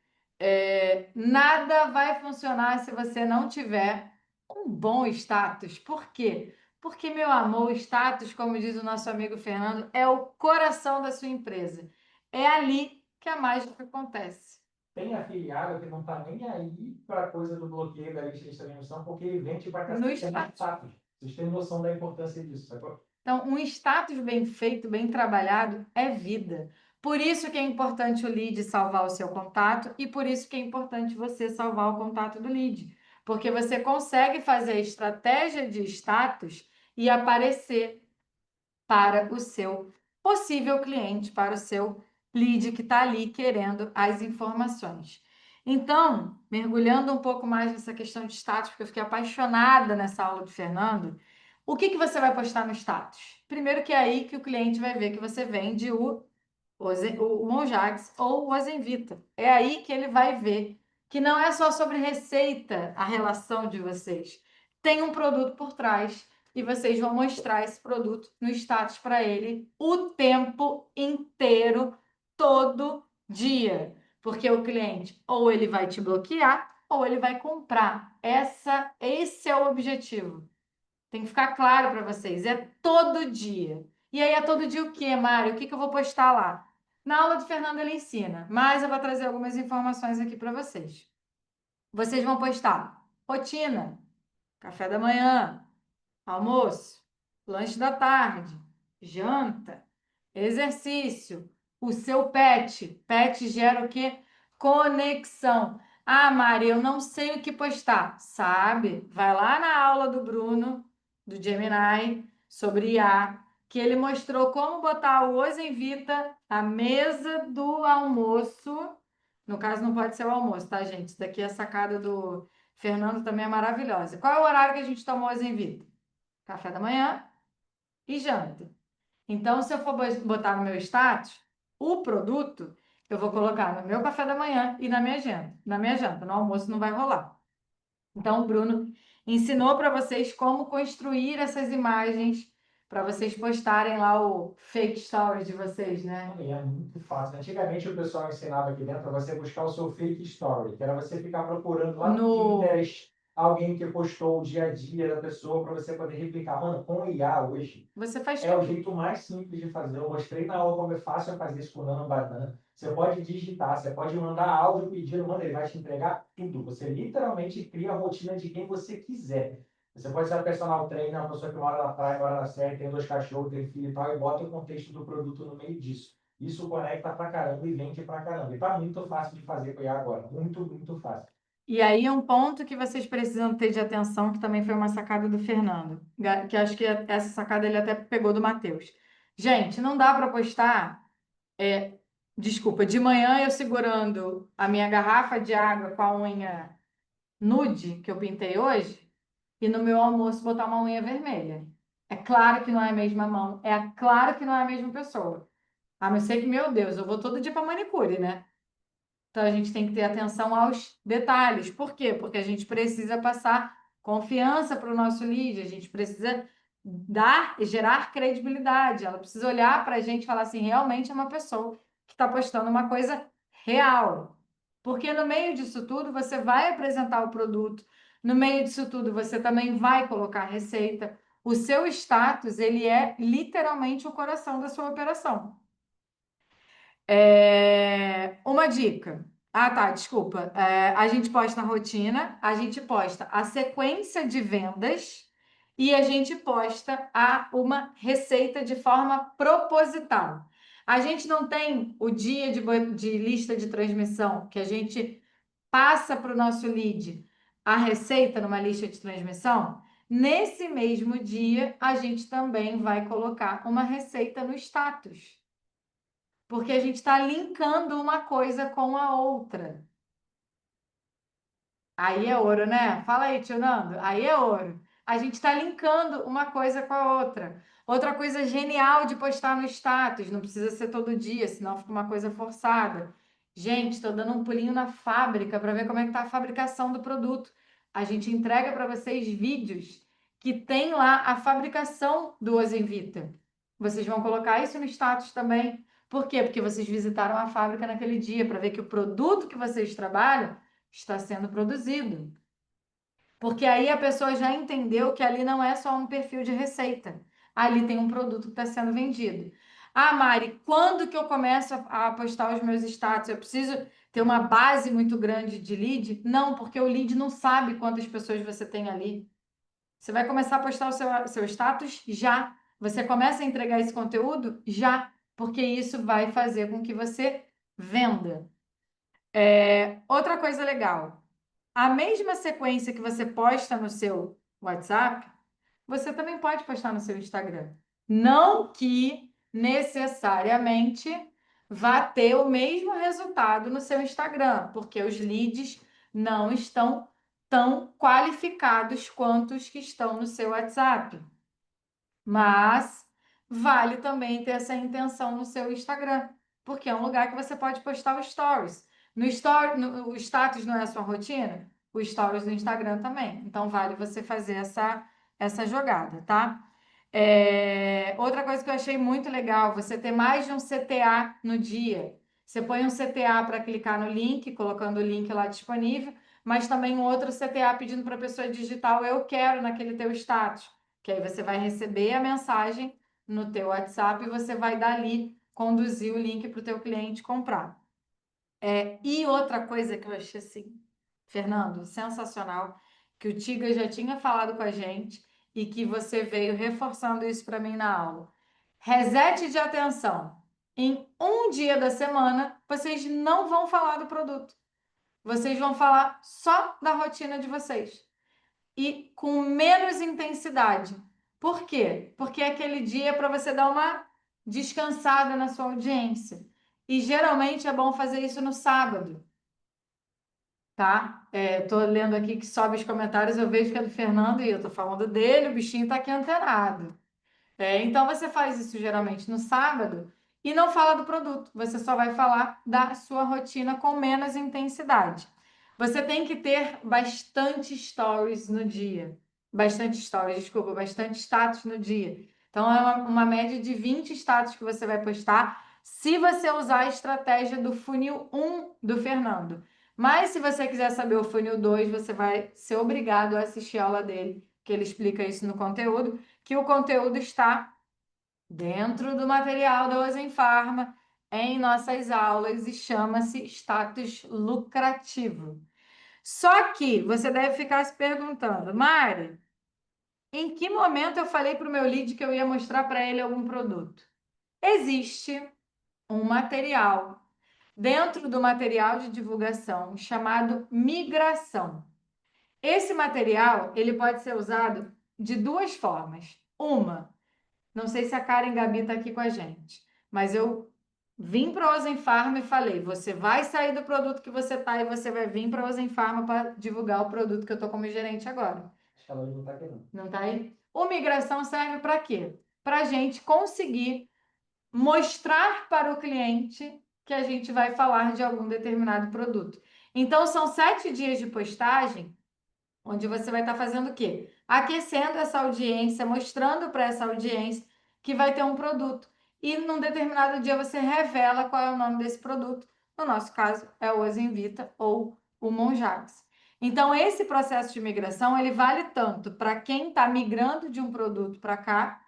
nada vai funcionar se você não tiver um bom status. Por quê? Porque, meu amor, o status, como diz o nosso amigo Fernando, é o coração da sua empresa. É ali que a mágica acontece. Tem afiliado que não está nem aí para a coisa do bloqueio da lista de transmissão, porque ele vende para No cacete, é status. mais status. Vocês têm noção da importância disso, sacou? Então, um status bem feito, bem trabalhado, é vida. Por isso que é importante o lead salvar o seu contato e por isso que é importante você salvar o contato do lead. Porque você consegue fazer a estratégia de status e aparecer para o seu possível cliente, para o seu lead que está ali querendo as informações. Então, mergulhando um pouco mais nessa questão de status, porque eu fiquei apaixonada nessa aula do Fernando, o que você vai postar no status? Primeiro que é aí que o cliente vai ver que você vende o Monjax ou o Ozemvita. É aí que ele vai ver que não é só sobre receita a relação de vocês. Tem um produto por trás e vocês vão mostrar esse produto no status para ele o tempo inteiro, todo dia. Porque o cliente ou ele vai te bloquear ou ele vai comprar. Esse é o objetivo. Tem que ficar claro para vocês. É todo dia. E aí é todo dia o quê, Mário? O que eu vou postar lá? Na aula do Fernando ele ensina, mas eu vou trazer algumas informações aqui para vocês. Vocês vão postar rotina, café da manhã, almoço, lanche da tarde, janta, exercício, o seu pet. Pet gera o quê? Conexão. Ah, Mari, eu não sei o que postar. Sabe? Vai lá na aula do Bruno, do Gemini, sobre IA, que ele mostrou como botar o Ozemvita à mesa do almoço. No caso, não pode ser o almoço, tá, gente? Isso daqui é a sacada do Fernando, também é maravilhosa. Qual é o horário que a gente toma o Ozemvita? Café da manhã e janta. Então, se eu for botar no meu status, o produto eu vou colocar no meu café da manhã e na minha janta. Na minha janta, no almoço não vai rolar. Então, o Bruno ensinou para vocês como construir essas imagens para vocês postarem lá o fake story de vocês, né? E é muito fácil. Antigamente o pessoal ensinava aqui dentro para você buscar o seu fake story, que era você ficar procurando lá no Pinterest alguém que postou o dia a dia da pessoa para você poder replicar. Mano, com IA hoje Você faz é o tudo. jeito mais simples de fazer. Eu mostrei na aula como é fácil fazer isso com o Nano Banana. Você pode digitar, você pode mandar áudio pedindo, mano, ele vai te entregar tudo. Você literalmente cria a rotina de quem você quiser. Você pode ser a personal trainer, uma pessoa que mora na praia, mora na serra, tem 2 cachorros, tem filho e tal, e bota o contexto do produto no meio disso. Isso conecta pra caramba e vende pra caramba. E tá muito fácil de fazer com IA agora. Muito, muito fácil. E aí um ponto que vocês precisam ter de atenção, que também foi uma sacada do Fernando, que acho que essa sacada ele até pegou do Matheus. Gente, não dá para postar, desculpa, de manhã eu segurando a minha garrafa de água com a unha nude que eu pintei hoje, e no meu almoço botar uma unha vermelha. É claro que não é a mesma mão, é claro que não é a mesma pessoa. A não ser que, meu Deus, eu vou todo dia para manicure, né? Então a gente tem que ter atenção aos detalhes. Por quê? Porque a gente precisa passar confiança para o nosso lead, a gente precisa dar e gerar credibilidade. Ela precisa olhar para a gente e falar assim: realmente é uma pessoa que está postando uma coisa real. Porque no meio disso tudo você vai apresentar o produto, no meio disso tudo você também vai colocar receita. O seu status, ele é literalmente o coração da sua operação. Uma dica. Ah, tá, desculpa. A gente posta a rotina, a gente posta a sequência de vendas e a gente posta uma receita de forma proposital. A gente não tem o dia de lista de transmissão, que a gente passa para o nosso lead a receita numa lista de transmissão. Nesse mesmo dia, a gente também vai colocar uma receita no status. Porque a gente está linkando uma coisa com a outra. Aí é ouro, né? Fala aí, tio Nando. Aí é ouro. A gente está linkando uma coisa com a outra. Outra coisa genial de postar no status, não precisa ser todo dia, senão fica uma coisa forçada. Gente, estou dando um pulinho na fábrica para ver como é que está a fabricação do produto. A gente entrega para vocês vídeos que tem lá a fabricação do Ozemvita. Vocês vão colocar isso no status também. Por quê? Porque vocês visitaram a fábrica naquele dia para ver que o produto que vocês trabalham está sendo produzido. Porque aí a pessoa já entendeu que ali não é só um perfil de receita. Ali tem um produto que está sendo vendido. Ah, Mari, quando que eu começo a postar os meus status? Eu preciso ter uma base muito grande de lead? Não, porque o lead não sabe quantas pessoas você tem ali. Você vai começar a postar o seu status já. Você começa a entregar esse conteúdo já, porque isso vai fazer com que você venda. Outra coisa legal. A mesma sequência que você posta no seu WhatsApp, você também pode postar no seu Instagram. Não que necessariamente vá ter o mesmo resultado no seu Instagram, porque os leads não estão tão qualificados quanto os que estão no seu WhatsApp. Mas vale também ter essa intenção no seu Instagram, porque é um lugar que você pode postar os stories. O status não é a sua rotina? O stories do Instagram também. Então vale você fazer essa jogada, tá? Outra coisa que eu achei muito legal, você ter mais de um CTA no dia. Você põe um CTA para clicar no link, colocando o link lá disponível, mas também um outro CTA pedindo para a pessoa digitar o eu quero naquele teu status. Que aí você vai receber a mensagem no teu WhatsApp e você vai dali conduzir o link para o teu cliente comprar. E outra coisa que eu achei assim, Fernando, sensacional, que o Tiga já tinha falado com a gente e que você veio reforçando isso para mim na aula. Reset de atenção. Em um dia da semana, vocês não vão falar do produto. Vocês vão falar só da rotina de vocês e com menos intensidade. Por quê? Porque aquele dia é para você dar uma descansada na sua audiência. E geralmente é bom fazer isso no sábado, tá? Tô lendo aqui que sobe os comentários, eu vejo que é do Fernando e eu tô falando dele, o bichinho tá aqui antenado. Então você faz isso geralmente no sábado e não fala do produto, você só vai falar da sua rotina com menos intensidade. Você tem que ter bastante stories no dia. Bastante stories, desculpa, bastante status no dia. Então é uma média de 20 status que você vai postar se você usar a estratégia do funil 1 do Fernando. Mas se você quiser saber o funil 2, você vai ser obrigado a assistir a aula dele, que ele explica isso no conteúdo, que o conteúdo está dentro do material da Ozen Pharma, em nossas aulas, e chama-se status lucrativo. Só que você deve ficar se perguntando, Mari, em que momento eu falei para o meu lead que eu ia mostrar para ele algum produto? Existe um material dentro do material de divulgação chamado migração. Esse material ele pode ser usado de duas formas. Uma, não sei se a Karen Gabi está aqui com a gente, mas eu vim para a Ozen Pharma e falei: você vai sair do produto que você está e você vai vir para a Ozen Pharma para divulgar o produto que eu estou como gerente agora. ela não está aqui, não. Não tá aí? O migração serve para quê? Para a gente conseguir mostrar para o cliente que a gente vai falar de algum determinado produto. Então, são 7 dias de postagem, onde você vai estar fazendo o quê? Aquecendo essa audiência, mostrando para essa audiência que vai ter um produto. E num determinado dia você revela qual é o nome desse produto. No nosso caso, é o Ozemvita ou o Monjax. Então, esse processo de migração, ele vale tanto para quem está migrando de um produto para cá,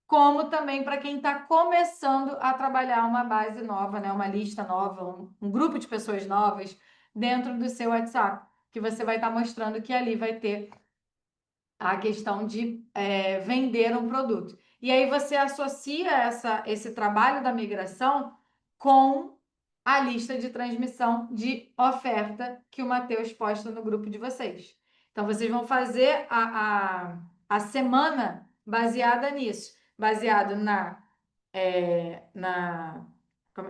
como também para quem está começando a trabalhar uma base nova, né? Uma lista nova, um grupo de pessoas novas dentro do seu WhatsApp, que você vai estar mostrando que ali vai ter a questão de vender um produto. E aí você associa esse trabalho da migração com a lista de transmissão de oferta que o Matheus posta no grupo de vocês. Então, vocês vão fazer a semana baseada nisso, baseado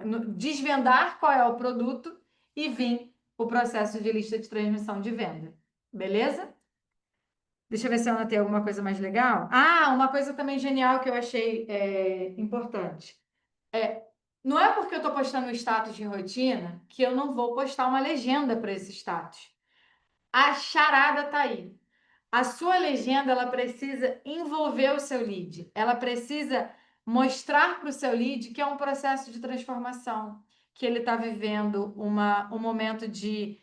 no desvendar qual é o produto e vir o processo de lista de transmissão de venda. Beleza? Deixa eu ver se eu anotei alguma coisa mais legal. Ah, uma coisa também genial que eu achei importante. Não é porque eu estou postando um status de rotina que eu não vou postar uma legenda para esse status. A charada tá aí. A sua legenda, ela precisa envolver o seu lead. Ela precisa mostrar para o seu lead que é um processo de transformação, que ele está vivendo um momento de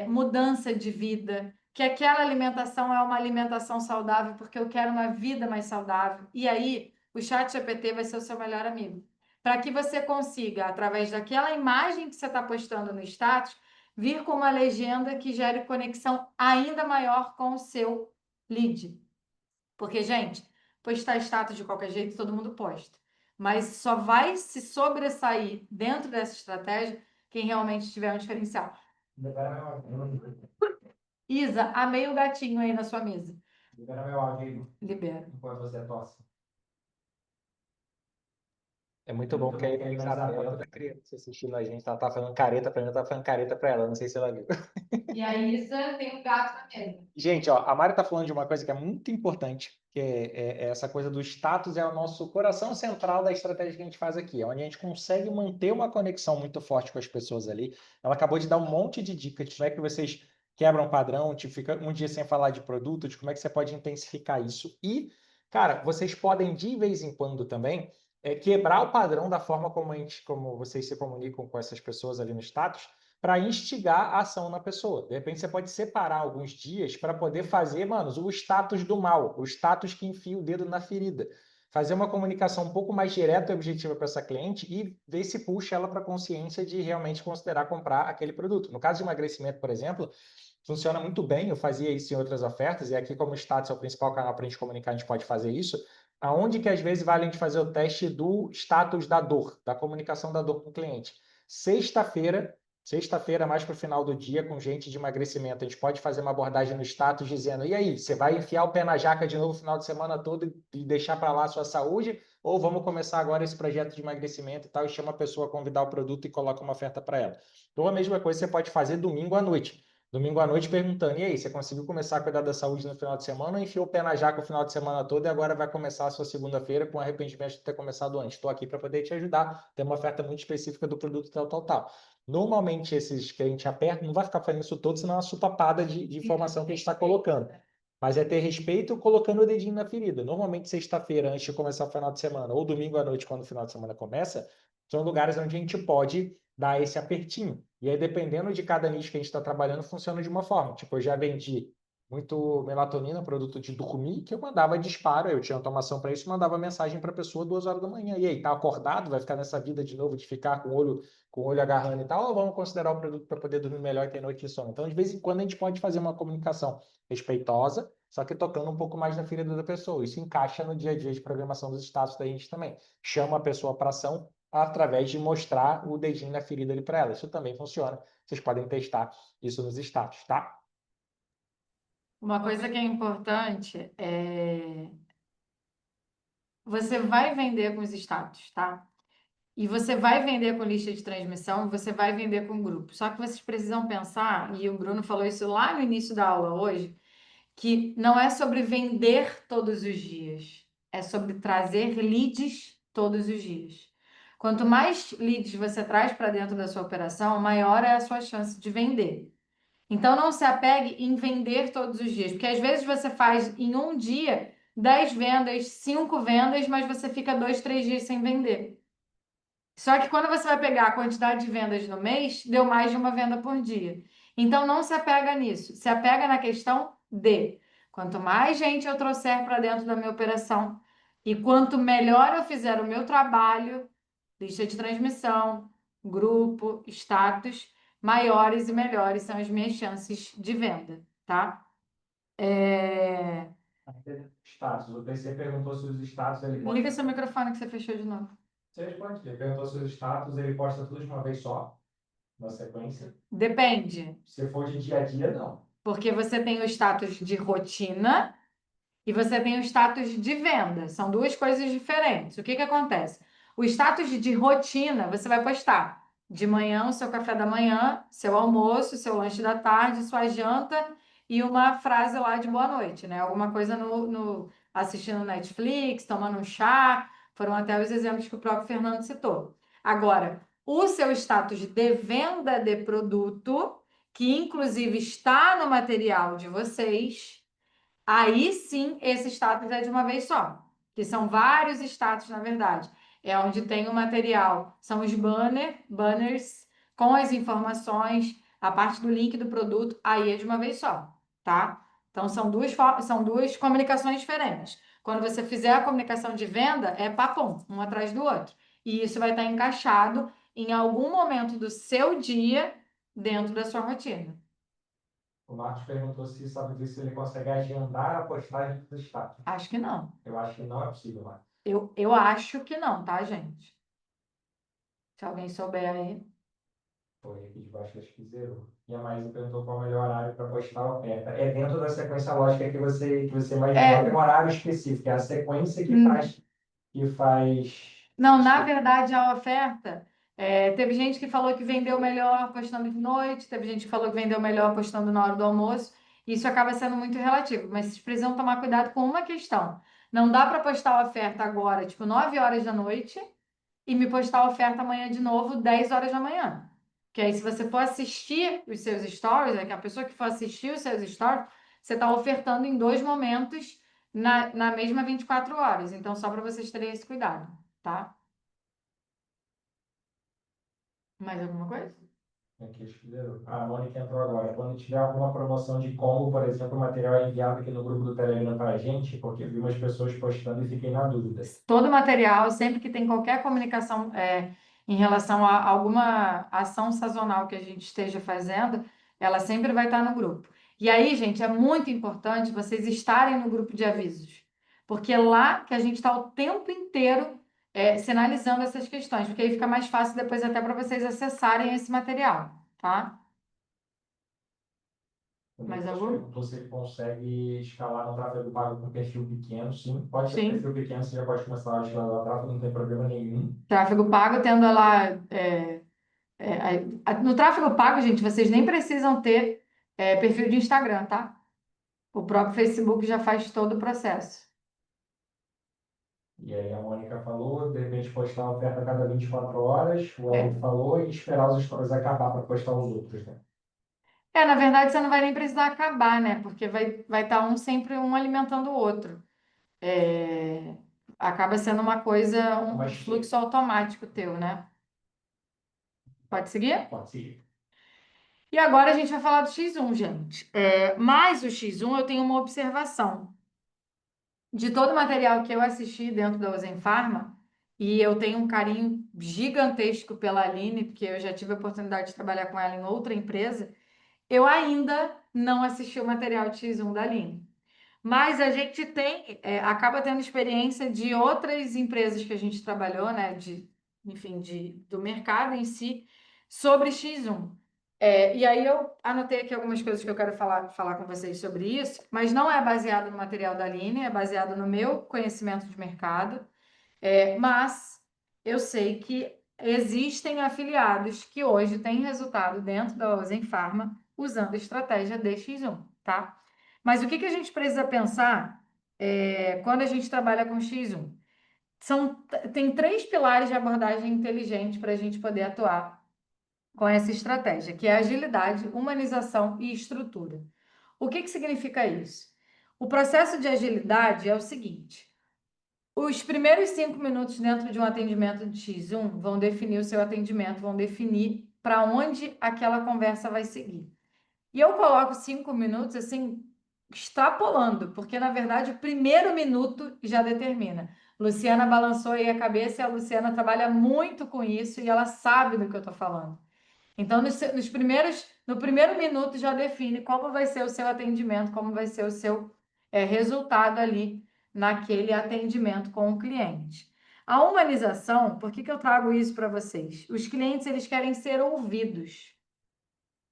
mudança de vida, que aquela alimentação é uma alimentação saudável, porque eu quero uma vida mais saudável. E aí, o ChatGPT vai ser o seu melhor amigo. Para que você consiga, através daquela imagem que você está postando no status, vir com uma legenda que gere conexão ainda maior com o seu lead. Porque, gente, postar status de qualquer jeito todo mundo posta. Mas só vai se sobressair dentro dessa estratégia quem realmente tiver um diferencial. Isa, amei o gatinho aí na sua mesa. Libera meu áudio Libera. enquanto você tosse. É muito bom porque a Isabela toda criança assistindo a gente, ela tá falando careta pra mim, eu tava falando careta pra ela, não sei se ela viu. E a Isa tem um gato na mesa. Gente, ó, a Mari tá falando de uma coisa que é muito importante, que é essa coisa do status, é o nosso coração central da estratégia que a gente faz aqui, é onde a gente consegue manter uma conexão muito forte com as pessoas ali. Ela acabou de dar um monte de dicas de como é que vocês quebram padrão, tipo, fica um dia sem falar de produto, de como é que você pode intensificar isso. E, cara, vocês podem de vez em quando também quebrar o padrão da forma como vocês se comunicam com essas pessoas ali no status, para instigar a ação na pessoa. De repente, você pode separar alguns dias para poder fazer, manos, o status do mal, o status que enfia o dedo na ferida. Fazer uma comunicação um pouco mais direta e objetiva para essa cliente e ver se puxa ela para a consciência de realmente considerar comprar aquele produto. No caso de emagrecimento, por exemplo, funciona muito bem, eu fazia isso em outras ofertas, e aqui como o status é o principal canal para a gente comunicar, a gente pode fazer isso. Aonde que às vezes vale a gente fazer o teste do status da dor, da comunicação da dor com o cliente. Sexta-feira, mais para o final do dia, com gente de emagrecimento, a gente pode fazer uma abordagem no status dizendo: e aí, você vai enfiar o pé na jaca de novo o final de semana todo e deixar para lá a sua saúde? Ou vamos começar agora esse projeto de emagrecimento e tal, e chama a pessoa a convidar o produto e coloca uma oferta para ela. Então, a mesma coisa você pode fazer domingo à noite. Domingo à noite perguntando: e aí, você conseguiu começar a cuidar da saúde no final de semana ou enfiou o pé na jaca o final de semana todo e agora vai começar a sua segunda-feira com arrependimento de ter começado antes? Estou aqui para poder te ajudar. Tem uma oferta muito específica do produto tal, tal, tal. Normalmente, esses que a gente aperta, não vai ficar fazendo isso todo, senão é uma supapada de informação que a gente está colocando. Mas é ter respeito colocando o dedinho na ferida. Normalmente, sexta-feira, antes de começar o final de semana, ou domingo à noite, quando o final de semana começa, são lugares onde a gente pode dar esse apertinho. E aí, dependendo de cada nicho que a gente está trabalhando, funciona de uma forma. Tipo, eu já vendi muito melatonina, produto de dormir, que eu mandava disparo, eu tinha automação para isso, mandava mensagem para a pessoa 2 horas da manhã. E aí, tá acordado? Vai ficar nessa vida de novo de ficar com o olho agarrando e tal, ou vamos considerar o produto para poder dormir melhor e ter noite de sono? Então, de vez em quando, a gente pode fazer uma comunicação respeitosa, só que tocando um pouco mais na ferida da pessoa. Isso encaixa no dia a dia de programação dos status da gente também. Chama a pessoa para ação através de mostrar o dedinho na ferida ali para ela. Isso também funciona. Vocês podem testar isso nos status, tá? Uma coisa que é importante é você vai vender com os status, tá? E você vai vender com lista de transmissão e você vai vender com grupo. Só que vocês precisam pensar, e o Bruno falou isso lá no início da aula hoje, que não é sobre vender todos os dias, é sobre trazer leads todos os dias. Quanto mais leads você traz para dentro da sua operação, maior é a sua chance de vender. Então, não se apegue em vender todos os dias, porque às vezes você faz em um dia 10 vendas, 5 vendas, mas você fica 2, 3 dias sem vender. Só que quando você vai pegar a quantidade de vendas no mês, deu mais de uma venda por dia. Então, não se apega nisso. Se apega na questão de quanto mais gente eu trouxer para dentro da minha operação e quanto melhor eu fizer o meu trabalho, lista de transmissão, grupo, status, maiores e melhores são as minhas chances de venda, tá? Status. O PC perguntou se os status ele Liga seu microfone que você fechou de novo. Você responde. Ele perguntou se os status ele posta tudo de uma vez só, na sequência. Depende. Se for de dia a dia, não. Porque você tem o status de rotina e você tem o status de venda. São duas coisas diferentes. O que que acontece? O status de rotina, você vai postar de manhã o seu café da manhã, seu almoço, seu lanche da tarde, sua janta e uma frase lá de boa noite, né? Alguma coisa assistindo Netflix, tomando um chá. Foram até os exemplos que o próprio Fernando citou. Agora, o seu status de venda de produto, que inclusive está no material de vocês, aí sim, esse status é de uma vez só, que são vários status, na verdade. É onde tem o material, são os banners com as informações, a parte do link do produto, aí é de uma vez só, tá? Então são duas comunicações diferentes. Quando você fizer a comunicação de venda, é papum, um atrás do outro. E isso vai estar encaixado em algum momento do seu dia dentro da sua rotina. O Marcos perguntou se sabe dizer se ele consegue agendar a postagem do status. Acho que não. Eu acho que não é possível, Marcos. Eu acho que não, tá, gente? Se alguém souber aí. Foi aqui de baixo, acho que zerou. E a Maísa perguntou qual é o melhor horário para postar a oferta. É dentro da sequência lógica que você imaginou. É. Não tem um horário específico, é a sequência que faz. Não, na verdade, a oferta. Teve gente que falou que vendeu melhor postando de noite, teve gente que falou que vendeu melhor postando na hora do almoço. Isso acaba sendo muito relativo, mas vocês precisam tomar cuidado com uma questão. Não dá para postar a oferta agora, tipo 9 horas da noite, e me postar a oferta amanhã de novo, 10 horas da manhã. Que aí, se você for assistir os seus stories, que a pessoa que for assistir os seus stories, você está ofertando em dois momentos na mesma 24 horas. Então, só para vocês terem esse cuidado, tá? Mais alguma coisa? Aqui, acho que zerou. A Mônica entrou agora. Quando tiver alguma promoção de combo, por exemplo, o material é enviado aqui no grupo do Telegram para a gente, porque eu vi umas pessoas postando e fiquei na dúvida. Todo material, sempre que tem qualquer comunicação em relação a alguma ação sazonal que a gente esteja fazendo, ela sempre vai estar no grupo. E aí, gente, é muito importante vocês estarem no grupo de avisos, porque é lá que a gente está o tempo inteiro sinalizando essas questões, porque aí fica mais fácil depois até para vocês acessarem esse material, tá? Mais algum? Perguntou se ele consegue escalar no tráfego pago com perfil pequeno. Sim, pode ser Sim. perfil pequeno, você já pode começar a escalar o tráfego, não tem problema nenhum. Tráfego pago, tendo lá. No tráfego pago, gente, vocês nem precisam ter perfil de Instagram, tá? O próprio Facebook já faz todo o processo. E aí a Mônica falou, de repente postar a oferta a cada 24 horas, o Eric falou, e esperar os stories acabar para postar os outros, né? Na verdade, você não vai nem precisar acabar, né? Porque vai estar sempre um alimentando o outro. Acaba sendo uma coisa, um Mas- fluxo automático teu, né? Pode seguir? Pode seguir. E agora a gente vai falar do X1, gente. Mas o X1 eu tenho uma observação. De todo o material que eu assisti dentro da Ozen Pharma, e eu tenho um carinho gigantesco pela Aline, porque eu já tive a oportunidade de trabalhar com ela em outra empresa, eu ainda não assisti o material de X1 da Aline. Mas a gente acaba tendo experiência de outras empresas que a gente trabalhou, né? Enfim, do mercado em si, sobre X1. E aí eu anotei aqui algumas coisas que eu quero falar com vocês sobre isso, mas não é baseado no material da Aline, é baseado no meu conhecimento de mercado. Mas eu sei que existem afiliados que hoje têm resultado dentro da Ozen Pharma usando a estratégia DX1, tá? Mas o que a gente precisa pensar quando a gente trabalha com X1? Tem 3 pilares de abordagem inteligente para a gente poder atuar com essa estratégia, que é agilidade, humanização e estrutura. O que significa isso? O processo de agilidade é o seguinte: os primeiros 5 minutos dentro de um atendimento de X1 vão definir o seu atendimento, vão definir para onde aquela conversa vai seguir. E eu coloco 5 minutos assim, extrapolando, porque na verdade o primeiro minuto já determina. Luciana balançou aí a cabeça e a Luciana trabalha muito com isso e ela sabe do que eu estou falando. Então, no primeiro minuto já define como vai ser o seu atendimento, como vai ser o seu resultado ali naquele atendimento com o cliente. A humanização, por que eu trago isso para vocês? Os clientes, eles querem ser ouvidos.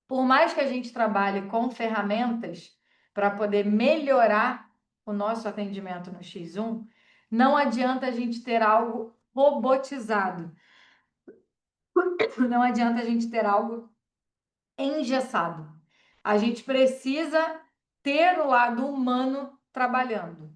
Por mais que a gente trabalhe com ferramentas para poder melhorar o nosso atendimento no X1, não adianta a gente ter algo robotizado. Não adianta a gente ter algo engessado. A gente precisa ter o lado humano trabalhando.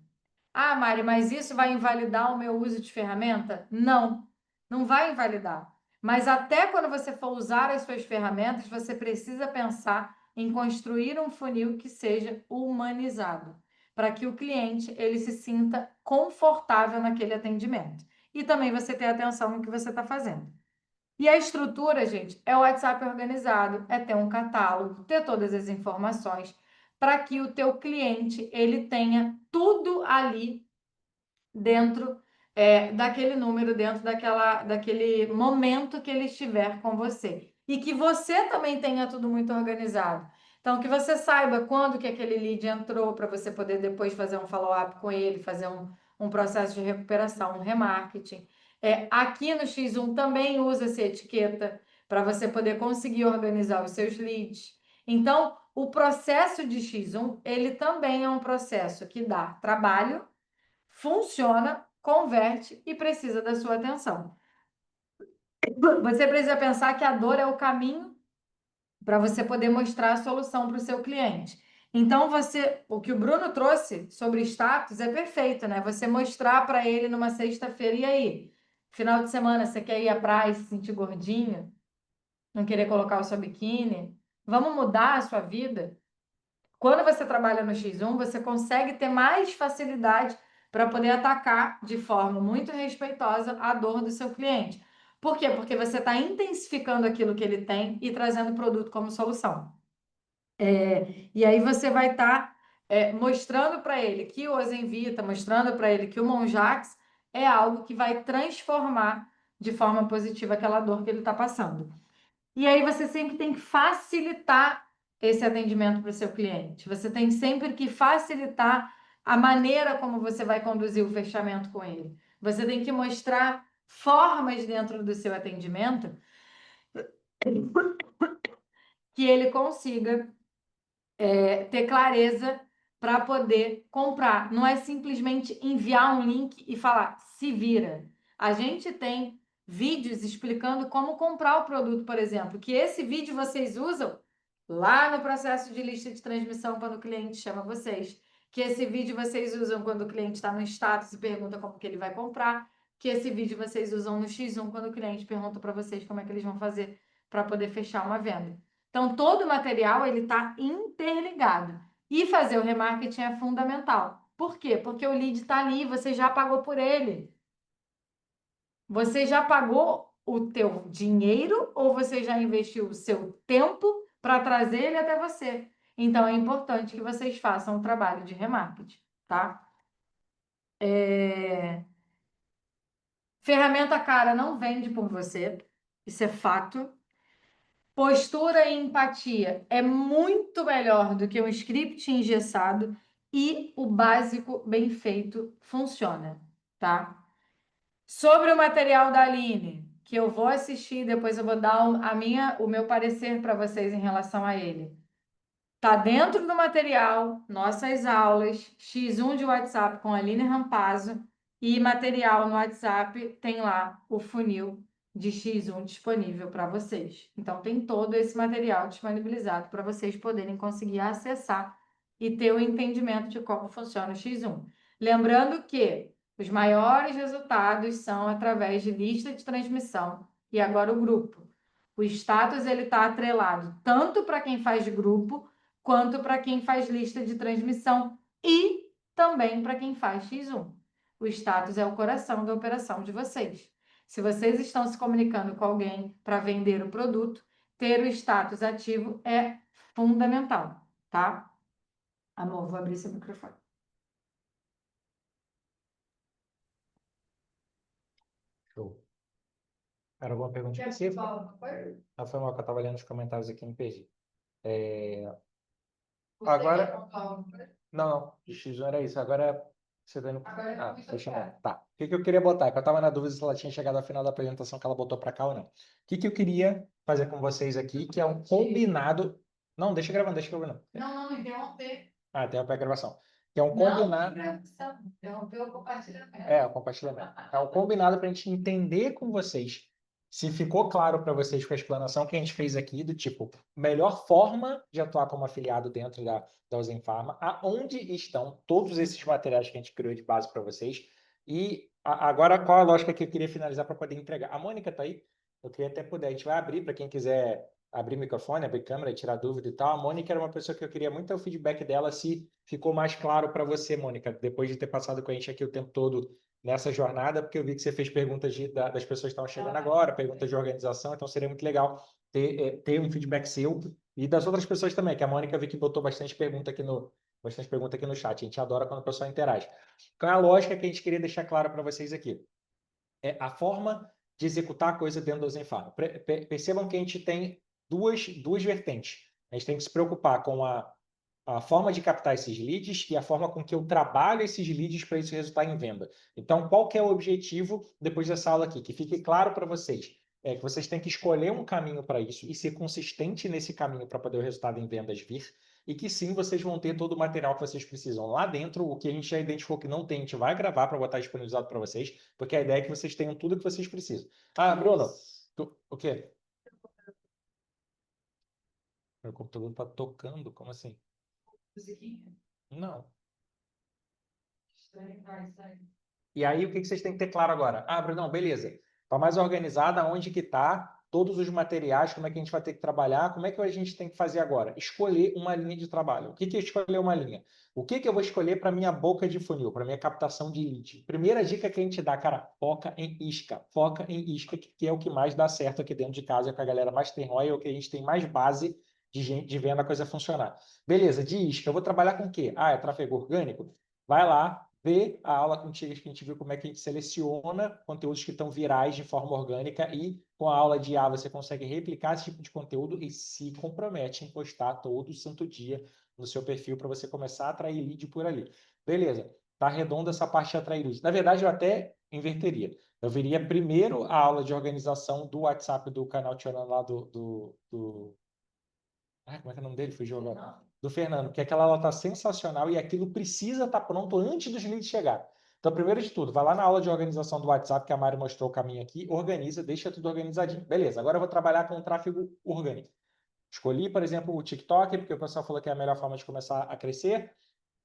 Ah, Mari, mas isso vai invalidar o meu uso de ferramenta? Não, não vai invalidar. Mas até quando você for usar as suas ferramentas, você precisa pensar em construir um funil que seja humanizado, para que o cliente ele se sinta confortável naquele atendimento. E também você ter atenção no que você está fazendo. E a estrutura, gente, é o WhatsApp organizado, é ter um catálogo, ter todas as informações, para que o teu cliente ele tenha tudo ali dentro daquele número, dentro daquele momento que ele estiver com você. E que você também tenha tudo muito organizado. Então, que você saiba quando que aquele lead entrou, para você poder depois fazer um follow-up com ele, fazer um processo de recuperação, um remarketing. Aqui no X1 também usa-se etiqueta para você poder conseguir organizar os seus leads. Então, o processo de X1, ele também é um processo que dá trabalho, funciona, converte e precisa da sua atenção. Você precisa pensar que a dor é o caminho para você poder mostrar a solução para o seu cliente. Então, o que o Bruno trouxe sobre status é perfeito, né? Você mostrar para ele numa sexta-feira, e aí? Final de semana, você quer ir à praia e se sentir gordinho? Não querer colocar o seu biquíni? Vamos mudar a sua vida? Quando você trabalha no X1, você consegue ter mais facilidade para poder atacar de forma muito respeitosa a dor do seu cliente. Por quê? Porque você está intensificando aquilo que ele tem e trazendo o produto como solução. E aí você vai estar mostrando para ele que o Ozemvita, mostrando para ele que o Monjax é algo que vai transformar de forma positiva aquela dor que ele está passando. E aí você sempre tem que facilitar esse atendimento para o seu cliente. Você tem sempre que facilitar a maneira como você vai conduzir o fechamento com ele. Você tem que mostrar formas dentro do seu atendimento que ele consiga ter clareza para poder comprar. Não é simplesmente enviar um link e falar, se vira. A gente tem vídeos explicando como comprar o produto, por exemplo, que esse vídeo vocês usam lá no processo de lista de transmissão quando o cliente chama vocês. Que esse vídeo vocês usam quando o cliente está no status e pergunta como que ele vai comprar. Que esse vídeo vocês usam no X1 quando o cliente pergunta para vocês como é que eles vão fazer para poder fechar uma venda. Então, todo o material ele está interligado. E fazer o remarketing é fundamental. Por quê? Porque o lead está ali, você já pagou por ele. Você já pagou o teu dinheiro ou você já investiu o seu tempo para trazer ele até você? Então, é importante que vocês façam o trabalho de remarketing, tá? Ferramenta cara não vende por você, isso é fato. Postura e empatia é muito melhor do que um script engessado e o básico bem feito funciona, tá? Sobre o material da Aline, que eu vou assistir, depois eu vou dar o meu parecer para vocês em relação a ele. Tá dentro do material, nossas aulas, X1 de WhatsApp com a Aline Rampazzo e material no WhatsApp tem lá o funil de X1 disponível para vocês. Então tem todo esse material disponibilizado para vocês poderem conseguir acessar e ter o entendimento de como funciona o X1. Lembrando que os maiores resultados são através de lista de transmissão e agora o grupo. O status ele está atrelado tanto para quem faz grupo quanto para quem faz lista de transmissão e também para quem faz X1. O status é o coração da operação de vocês. Se vocês estão se comunicando com alguém para vender o produto, ter o status ativo é fundamental, tá? Amor, vou abrir seu microfone. Show. Era alguma pergunta específica? Não, foi mal que eu estava lendo os comentários aqui e me perdi. Agora... Não, de X1 era isso. Agora você tá indo... deixa eu ver. Tá. O que eu queria botar? Que eu estava na dúvida se ela tinha chegado ao final da apresentação que ela botou para cá ou não. O que eu queria fazer com vocês aqui, que é um combinado... Não, deixa gravando, deixa gravando. Não, interromper. Interromper a gravação. Que é um combinado... Interromper o compartilhamento. O compartilhamento. É um combinado para a gente entender com vocês se ficou claro para vocês com a explanação que a gente fez aqui, do tipo, melhor forma de atuar como afiliado dentro da Uzen Pharma, aonde estão todos esses materiais que a gente criou de base para vocês. E agora, qual a lógica que eu queria finalizar para poder entregar? A Mônica está aí? Eu queria até poder, a gente vai abrir para quem quiser abrir microfone, abrir câmera, tirar dúvida e tal. A Mônica era uma pessoa que eu queria muito ter o feedback dela, se ficou mais claro para você, Mônica, depois de ter passado com a gente aqui o tempo todo nessa jornada, porque eu vi que você fez perguntas das pessoas que estão chegando agora, perguntas de organização, então seria muito legal ter um feedback seu e das outras pessoas também, que a Mônica vi que botou bastante pergunta aqui no chat. A gente adora quando o pessoal interage. Então, a lógica que a gente queria deixar claro para vocês aqui é a forma de executar a coisa dentro do Zen Pharma. Percebam que a gente tem duas vertentes. A gente tem que se preocupar com a forma de captar esses leads e a forma com que eu trabalho esses leads para isso resultar em venda. Então, qual que é o objetivo depois dessa aula aqui? Que fique claro para vocês. Que vocês têm que escolher um caminho para isso e ser consistente nesse caminho para poder o resultado em vendas vir. E que sim, vocês vão ter todo o material que vocês precisam lá dentro. O que a gente já identificou que não tem, a gente vai gravar para botar disponibilizado para vocês, porque a ideia é que vocês tenham tudo que vocês precisam. Bruno, o quê? Meu computador está tocando? Como assim? Não. E aí, o que vocês têm que ter claro agora? Brunão, beleza. Está mais organizada, onde que está, todos os materiais, como é que a gente vai ter que trabalhar, como é que a gente tem que fazer agora? Escolher uma linha de trabalho. O que é escolher uma linha? O que eu vou escolher para minha boca de funil, para minha captação de lead? Primeira dica que a gente dá, cara, foca em isca, que é o que mais dá certo aqui dentro de casa, é o que a galera mais tem ROI, é o que a gente tem mais base de vendo a coisa funcionar. Beleza, de isca, eu vou trabalhar com o quê? É tráfego orgânico? Vai lá, vê a aula contigo que a gente viu como é que a gente seleciona conteúdos que estão virais de forma orgânica e com a aula de IA você consegue replicar esse tipo de conteúdo e se compromete em postar todo santo dia no seu perfil para você começar a atrair lead por ali. Beleza, tá redonda essa parte de atrair lead. Na verdade, eu até inverteria. Eu veria primeiro a aula de organização do WhatsApp do canal Tchanan lá como é que é o nome dele? Fugiu agora. Do Fernando, que aquela aula está sensacional e aquilo precisa estar pronto antes dos leads chegar. Então, primeiro de tudo, vai lá na aula de organização do WhatsApp, que a Mari mostrou o caminho aqui, organiza, deixa tudo organizadinho. Beleza, agora eu vou trabalhar com o tráfego orgânico. Escolhi, por exemplo, o TikTok, porque o pessoal falou que é a melhor forma de começar a crescer.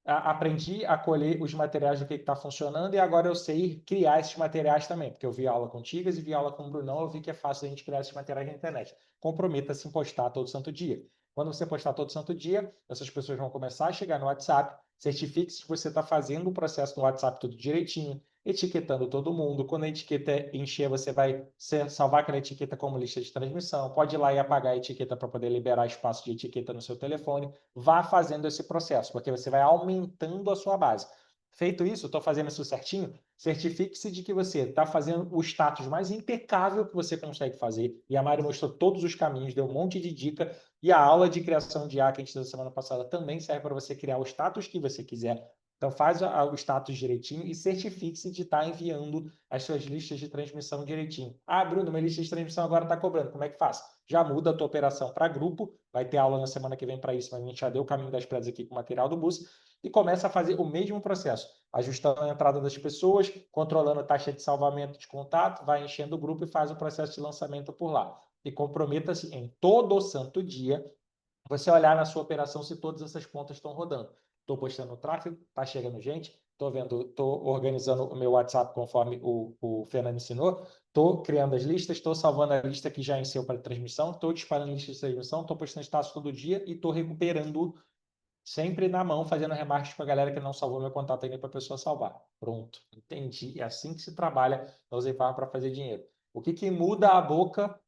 Aprendi a colher os materiais do que está funcionando e agora eu sei criar esses materiais também, porque eu vi aula com Tigas e vi aula com o Brunão, eu vi que é fácil a gente criar esses materiais na internet. Comprometa-se em postar todo santo dia. Quando você postar todo santo dia, essas pessoas vão começar a chegar no WhatsApp, certifique-se que você está fazendo o processo no WhatsApp tudo direitinho, etiquetando todo mundo. Quando a etiqueta encher, você vai salvar aquela etiqueta como lista de transmissão. Pode ir lá e apagar a etiqueta para poder liberar espaço de etiqueta no seu telefone. Vá fazendo esse processo, porque você vai aumentando a sua base. Feito isso, estou fazendo isso certinho, certifique-se de que você está fazendo o status mais impecável que você consegue fazer. E a Mari mostrou todos os caminhos, deu um monte de dica. E a aula de criação de IA que a gente deu semana passada também serve para você criar o status que você quiser. Então faz o status direitinho e certifique-se de estar enviando as suas listas de transmissão direitinho. Bruno, minha lista de transmissão agora está cobrando. Como é que faz? Já muda a tua operação para grupo. Vai ter aula na semana que vem para isso, mas a gente já deu o caminho das pedras aqui com o material do bus. E começa a fazer o mesmo processo, ajustando a entrada das pessoas, controlando a taxa de salvamento de contato, vai enchendo o grupo e faz o processo de lançamento por lá. E comprometa-se em todo santo dia você olhar na sua operação se todas essas pontas estão rodando. Estou postando tráfego, está chegando gente, estou organizando o meu WhatsApp conforme o Fernando ensinou, estou criando as listas, estou salvando a lista que já ensinou para transmissão, estou disparando listas de transmissão, estou postando status todo dia e estou recuperando sempre na mão, fazendo remarketing para a galera que não salvou meu contato ainda para a pessoa salvar. Pronto, entendi. É assim que se trabalha na Usei para fazer dinheiro. O que muda a boca,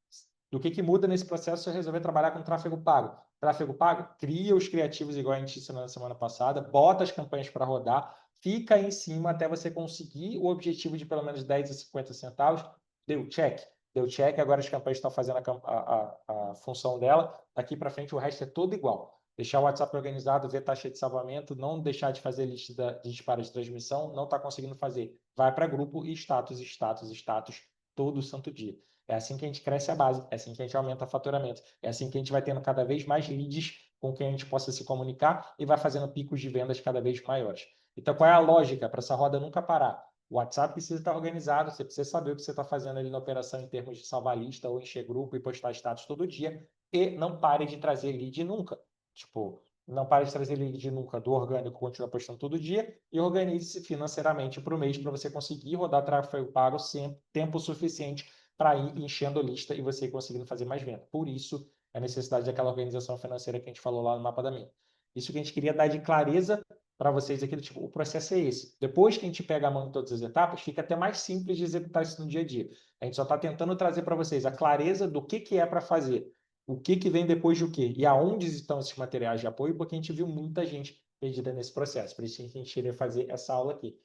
o que muda nesse processo se eu resolver trabalhar com tráfego pago? Tráfego pago, cria os criativos igual a gente ensinou na semana passada, bota as campanhas para rodar, fica aí em cima até você conseguir o objetivo de pelo menos 10 a 50 centavos, deu check. Deu check, agora as campanhas estão fazendo a função dela, daqui para frente o resto é todo igual. Deixar o WhatsApp organizado, ver taxa de salvamento, não deixar de fazer lista de disparo de transmissão, não está conseguindo fazer. Vai para grupo e status, status, status, todo santo dia. É assim que a gente cresce a base, é assim que a gente aumenta o faturamento, é assim que a gente vai tendo cada vez mais leads com quem a gente possa se comunicar e vai fazendo picos de vendas cada vez maiores. Então, qual é a lógica para essa roda nunca parar? O WhatsApp precisa estar organizado, você precisa saber o que você está fazendo ali na operação em termos de salvar lista ou encher grupo e postar status todo dia e não pare de trazer lead nunca. Tipo, não pare de trazer lead nunca do orgânico, continua postando todo dia e organize-se financeiramente para o mês para você conseguir rodar tráfego pago sempre, tempo suficiente para ir enchendo lista e você conseguindo fazer mais venda. Por isso, a necessidade daquela organização financeira que a gente falou lá no mapa da minha. Isso que a gente queria dar de clareza para vocês aqui, tipo, o processo é esse. Depois que a gente pega a mão em todas as etapas, fica até mais simples de executar isso no dia a dia. A gente só está tentando trazer para vocês a clareza do que é para fazer, o que vem depois de o quê e aonde estão esses materiais de apoio, porque a gente viu muita gente perdida nesse processo. Por isso que a gente queria fazer essa aula aqui.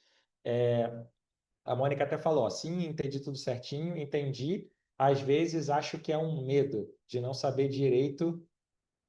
A Mônica até falou, sim, entendi tudo certinho, entendi. Às vezes acho que é um medo de não saber direito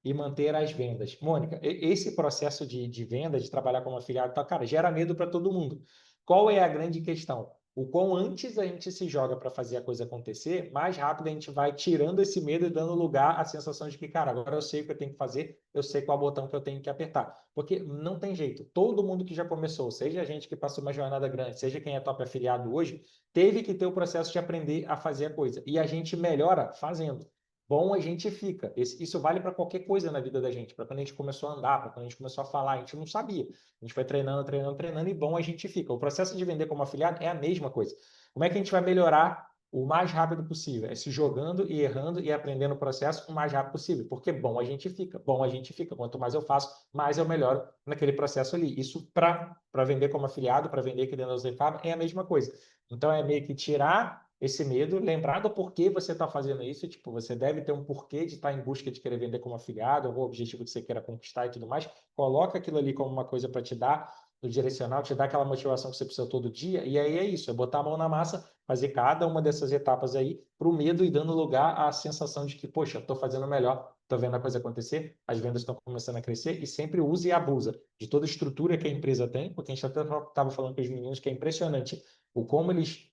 e manter as vendas. Mônica, esse processo de venda, de trabalhar como afiliado, tá, cara, gera medo para todo mundo. Qual é a grande questão? O quão antes a gente se joga para fazer a coisa acontecer, mais rápido a gente vai tirando esse medo e dando lugar à sensação de que, cara, agora eu sei o que eu tenho que fazer, eu sei qual botão que eu tenho que apertar. Porque não tem jeito. Todo mundo que já começou, seja a gente que passou uma jornada grande, seja quem é top afiliado hoje, teve que ter o processo de aprender a fazer a coisa. E a gente melhora fazendo. Bom, a gente fica. Isso vale para qualquer coisa na vida da gente. Para quando a gente começou a andar, para quando a gente começou a falar, a gente não sabia. A gente foi treinando, treinando, treinando e bom, a gente fica. O processo de vender como afiliado é a mesma coisa. Como é que a gente vai melhorar o mais rápido possível? É se jogando e errando e aprendendo o processo o mais rápido possível. Porque bom, a gente fica. Bom, a gente fica. Quanto mais eu faço, mais eu melhoro naquele processo ali. Isso para vender como afiliado, para vender aqui dentro da Zefab, é a mesma coisa. Então, é meio que tirar esse medo, lembrar do porquê você está fazendo isso, tipo, você deve ter um porquê de estar em busca de querer vender como afiliado, algum objetivo que você queira conquistar e tudo mais, coloca aquilo ali como uma coisa para te dar, no direcional, te dar aquela motivação que você precisa todo dia, e aí é isso, é botar a mão na massa, fazer cada uma dessas etapas aí, para o medo e dando lugar à sensação de que, poxa, estou fazendo melhor, estou vendo a coisa acontecer, as vendas estão começando a crescer, e sempre use e abusa de toda a estrutura que a empresa tem, porque a gente até estava falando com os meninos que é impressionante o como eles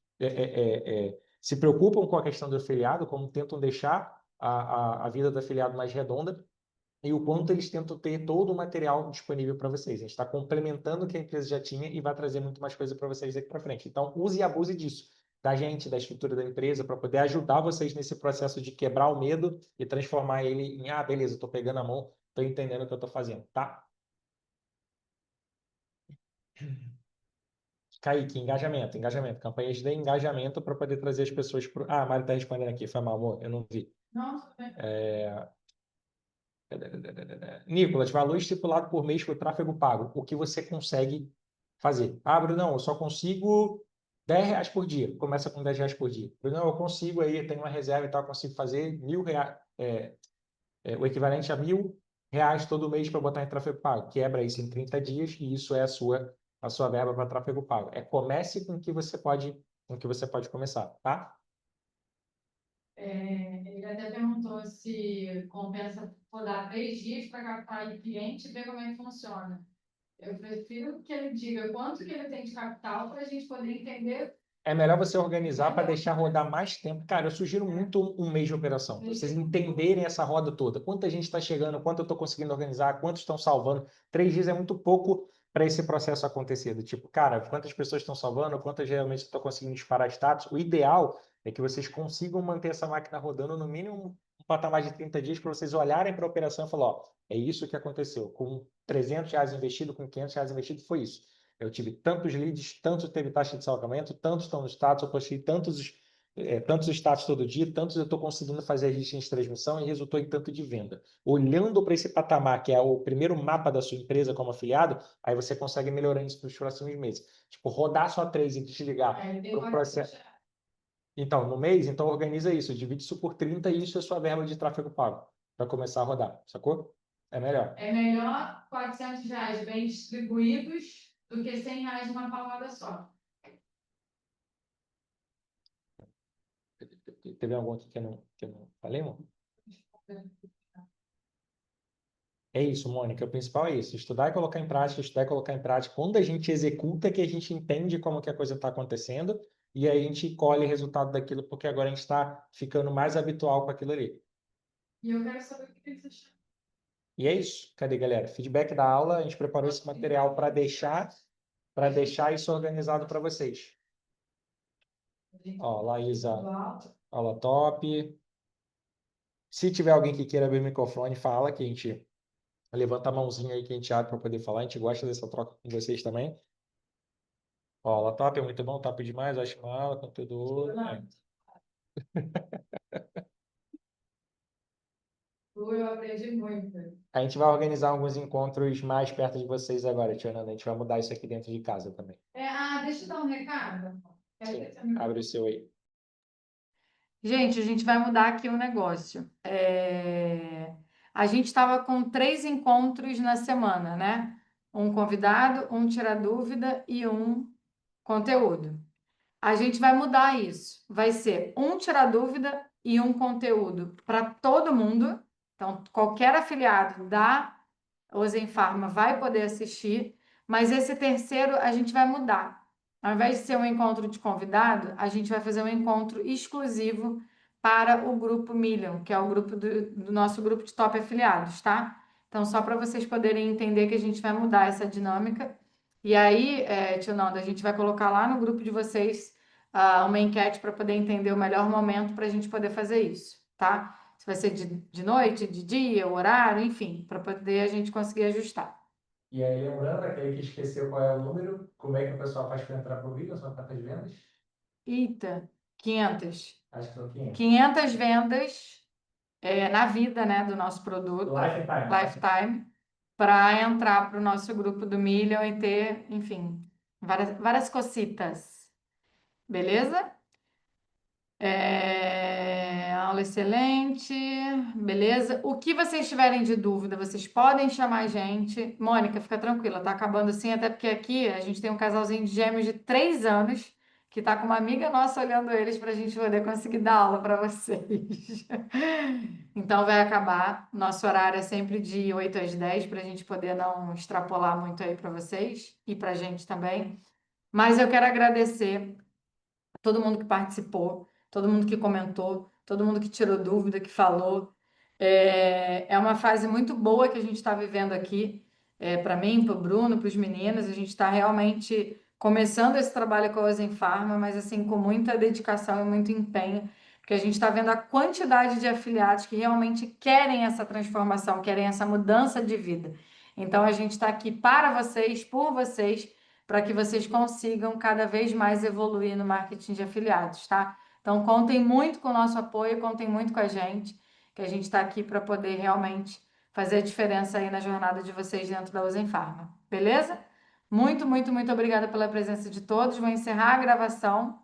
se preocupam com a questão do afiliado, como tentam deixar a vida do afiliado mais redonda e o quanto eles tentam ter todo o material disponível para vocês. A gente está complementando o que a empresa já tinha e vai trazer muito mais coisa para vocês daqui para frente. Então, use e abuse disso, da gente, da estrutura da empresa, para poder ajudar vocês nesse processo de quebrar o medo e transformar ele em, beleza, estou pegando a mão, estou entendendo o que eu estou fazendo, tá? Kaique, engajamento, engajamento. Campanhas de engajamento para poder trazer as pessoas para. A Mari está respondendo aqui, foi mal, amor, eu não vi. Nossa, Nicolas, valor estipulado por mês para o tráfego pago. O que você consegue fazer? Brunão, eu só consigo R$ 10 por dia. Começa com R$ 10 por dia. Brunão, eu consigo aí, tenho uma reserva e tal, eu consigo fazer R$ 1.000, o equivalente a R$ 1.000 todo mês para botar em tráfego pago. Quebra isso em 30 dias e isso é a sua verba para tráfego pago. Comece com o que você pode começar, tá? Ele até perguntou se compensa rodar 3 dias para captar aí cliente e ver como é que funciona. Eu prefiro que ele diga quanto que ele tem de capital para a gente poder entender. É melhor você organizar para deixar rodar mais tempo. Cara, eu sugiro muito um mês de operação, para vocês entenderem essa roda toda. Quanta gente está chegando, quanto eu estou conseguindo organizar, quantos estão salvando. 3 dias é muito pouco para esse processo acontecer. Do tipo, cara, quantas pessoas estão salvando, quantas realmente estão conseguindo disparar status. O ideal é que vocês consigam manter essa máquina rodando no mínimo patamar de 30 dias para vocês olharem para a operação e falar, ó, é isso que aconteceu. Com R$ 300 investido, com R$ 500 investido, foi isso. Eu tive tantos leads, tanto teve taxa de salgamento, tantos estão no status, eu postei tantos status todo dia, tantos eu estou conseguindo fazer as listas de transmissão e resultou em tanto de venda. Olhando para esse patamar, que é o primeiro mapa da sua empresa como afiliado, aí você consegue melhorar isso nos próximos meses. Tipo, rodar só 3 e desligar para o processo. Então, no mês, então organiza isso, divide isso por 30 e isso é sua verba de tráfego pago para começar a rodar, sacou? É melhor. É melhor R$ 400 bem distribuídos do que R$ 100 numa palmada só. Teve algum aqui que eu não falei, mano? É isso, Mônica. O principal é isso. Estudar e colocar em prática, estudar e colocar em prática. Quando a gente executa, que a gente entende como que a coisa está acontecendo e aí a gente colhe resultado daquilo, porque agora a gente está ficando mais habitual com aquilo ali. E eu quero saber o que vocês acham. E é isso. Cadê, galera? Feedback da aula. A gente preparou esse material para deixar isso organizado para vocês. Ó, Laísa, aula top. Se tiver alguém que queira abrir o microfone, fala que a gente levanta a mãozinha aí que a gente abre para poder falar. A gente gosta dessa troca com vocês também. Ó, aula top, é muito bom, top demais. Ótima aula, conteúdo. Eu aprendi muito. A gente vai organizar alguns encontros mais perto de vocês agora, Tia Nanda. A gente vai mudar isso aqui dentro de casa também. Deixa eu dar um recado. Sim, abre o seu aí. Gente, a gente vai mudar aqui o negócio. A gente estava com 3 encontros na semana, né? Um convidado, um tira dúvida e um conteúdo. A gente vai mudar isso. Vai ser um tira dúvida e um conteúdo para todo mundo. Então, qualquer afiliado da Ozen Pharma vai poder assistir, mas esse terceiro a gente vai mudar. Ao invés de ser um encontro de convidado, a gente vai fazer um encontro exclusivo para o grupo Million, que é o grupo do nosso grupo de top afiliados, tá? Então, só para vocês poderem entender que a gente vai mudar essa dinâmica. E aí, tio Nando, a gente vai colocar lá no grupo de vocês uma enquete para poder entender o melhor momento para a gente poder fazer isso, tá? Se vai ser de noite, de dia, o horário, enfim, para poder a gente conseguir ajustar. E aí, lembrando, aquele que esqueceu qual é o número, como é que o pessoal faz para entrar para o vídeo? São quantas vendas? Eita, 500. Acho que são 500. 500 vendas na vida, né, do nosso produto, Lifetime, para entrar para o nosso grupo do Million e ter, enfim, várias cositas. Beleza? Aula excelente, beleza? O que vocês tiverem de dúvida, vocês podem chamar a gente. Mônica, fica tranquila, tá acabando assim, até porque aqui a gente tem um casalzinho de gêmeos de 3 anos que tá com uma amiga nossa olhando eles para a gente poder conseguir dar aula para vocês. Então vai acabar. Nosso horário é sempre de 8 às 10 para a gente poder não extrapolar muito aí para vocês e para a gente também. Mas eu quero agradecer a todo mundo que participou, todo mundo que comentou, todo mundo que tirou dúvida, que falou. É uma fase muito boa que a gente está vivendo aqui, para mim, para o Bruno, para os meninos. A gente está realmente começando esse trabalho com a Ozen Pharma, mas assim, com muita dedicação e muito empenho, porque a gente está vendo a quantidade de afiliados que realmente querem essa transformação, querem essa mudança de vida. Então, a gente está aqui para vocês, por vocês, para que vocês consigam cada vez mais evoluir no marketing de afiliados, tá? Então, contem muito com o nosso apoio, contem muito com a gente, que a gente está aqui para poder realmente fazer a diferença aí na jornada de vocês dentro da Ozen Pharma, beleza? Muito, muito, muito obrigada pela presença de todos. Vou encerrar a gravação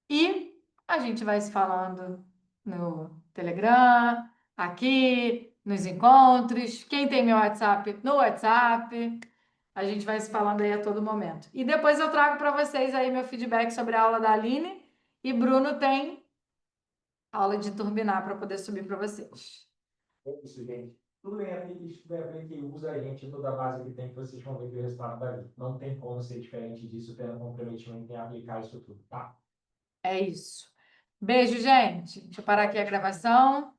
e a gente vai se falando no Telegram, aqui, nos encontros. Quem tem meu WhatsApp, no WhatsApp. A gente vai se falando aí a todo momento. E depois eu trago para vocês aí meu feedback sobre a aula da Aline. E Bruno tem aula de turbinar para poder subir para vocês. É isso, gente. Tudo bem, aqui que estiver bem, que usa a gente, toda a base que tem, que vocês vão ver que o resultado dali. Não tem como ser diferente disso, tendo comprometimento em aplicar isso tudo, tá? É isso. Beijo, gente. Deixa eu parar aqui a gravação.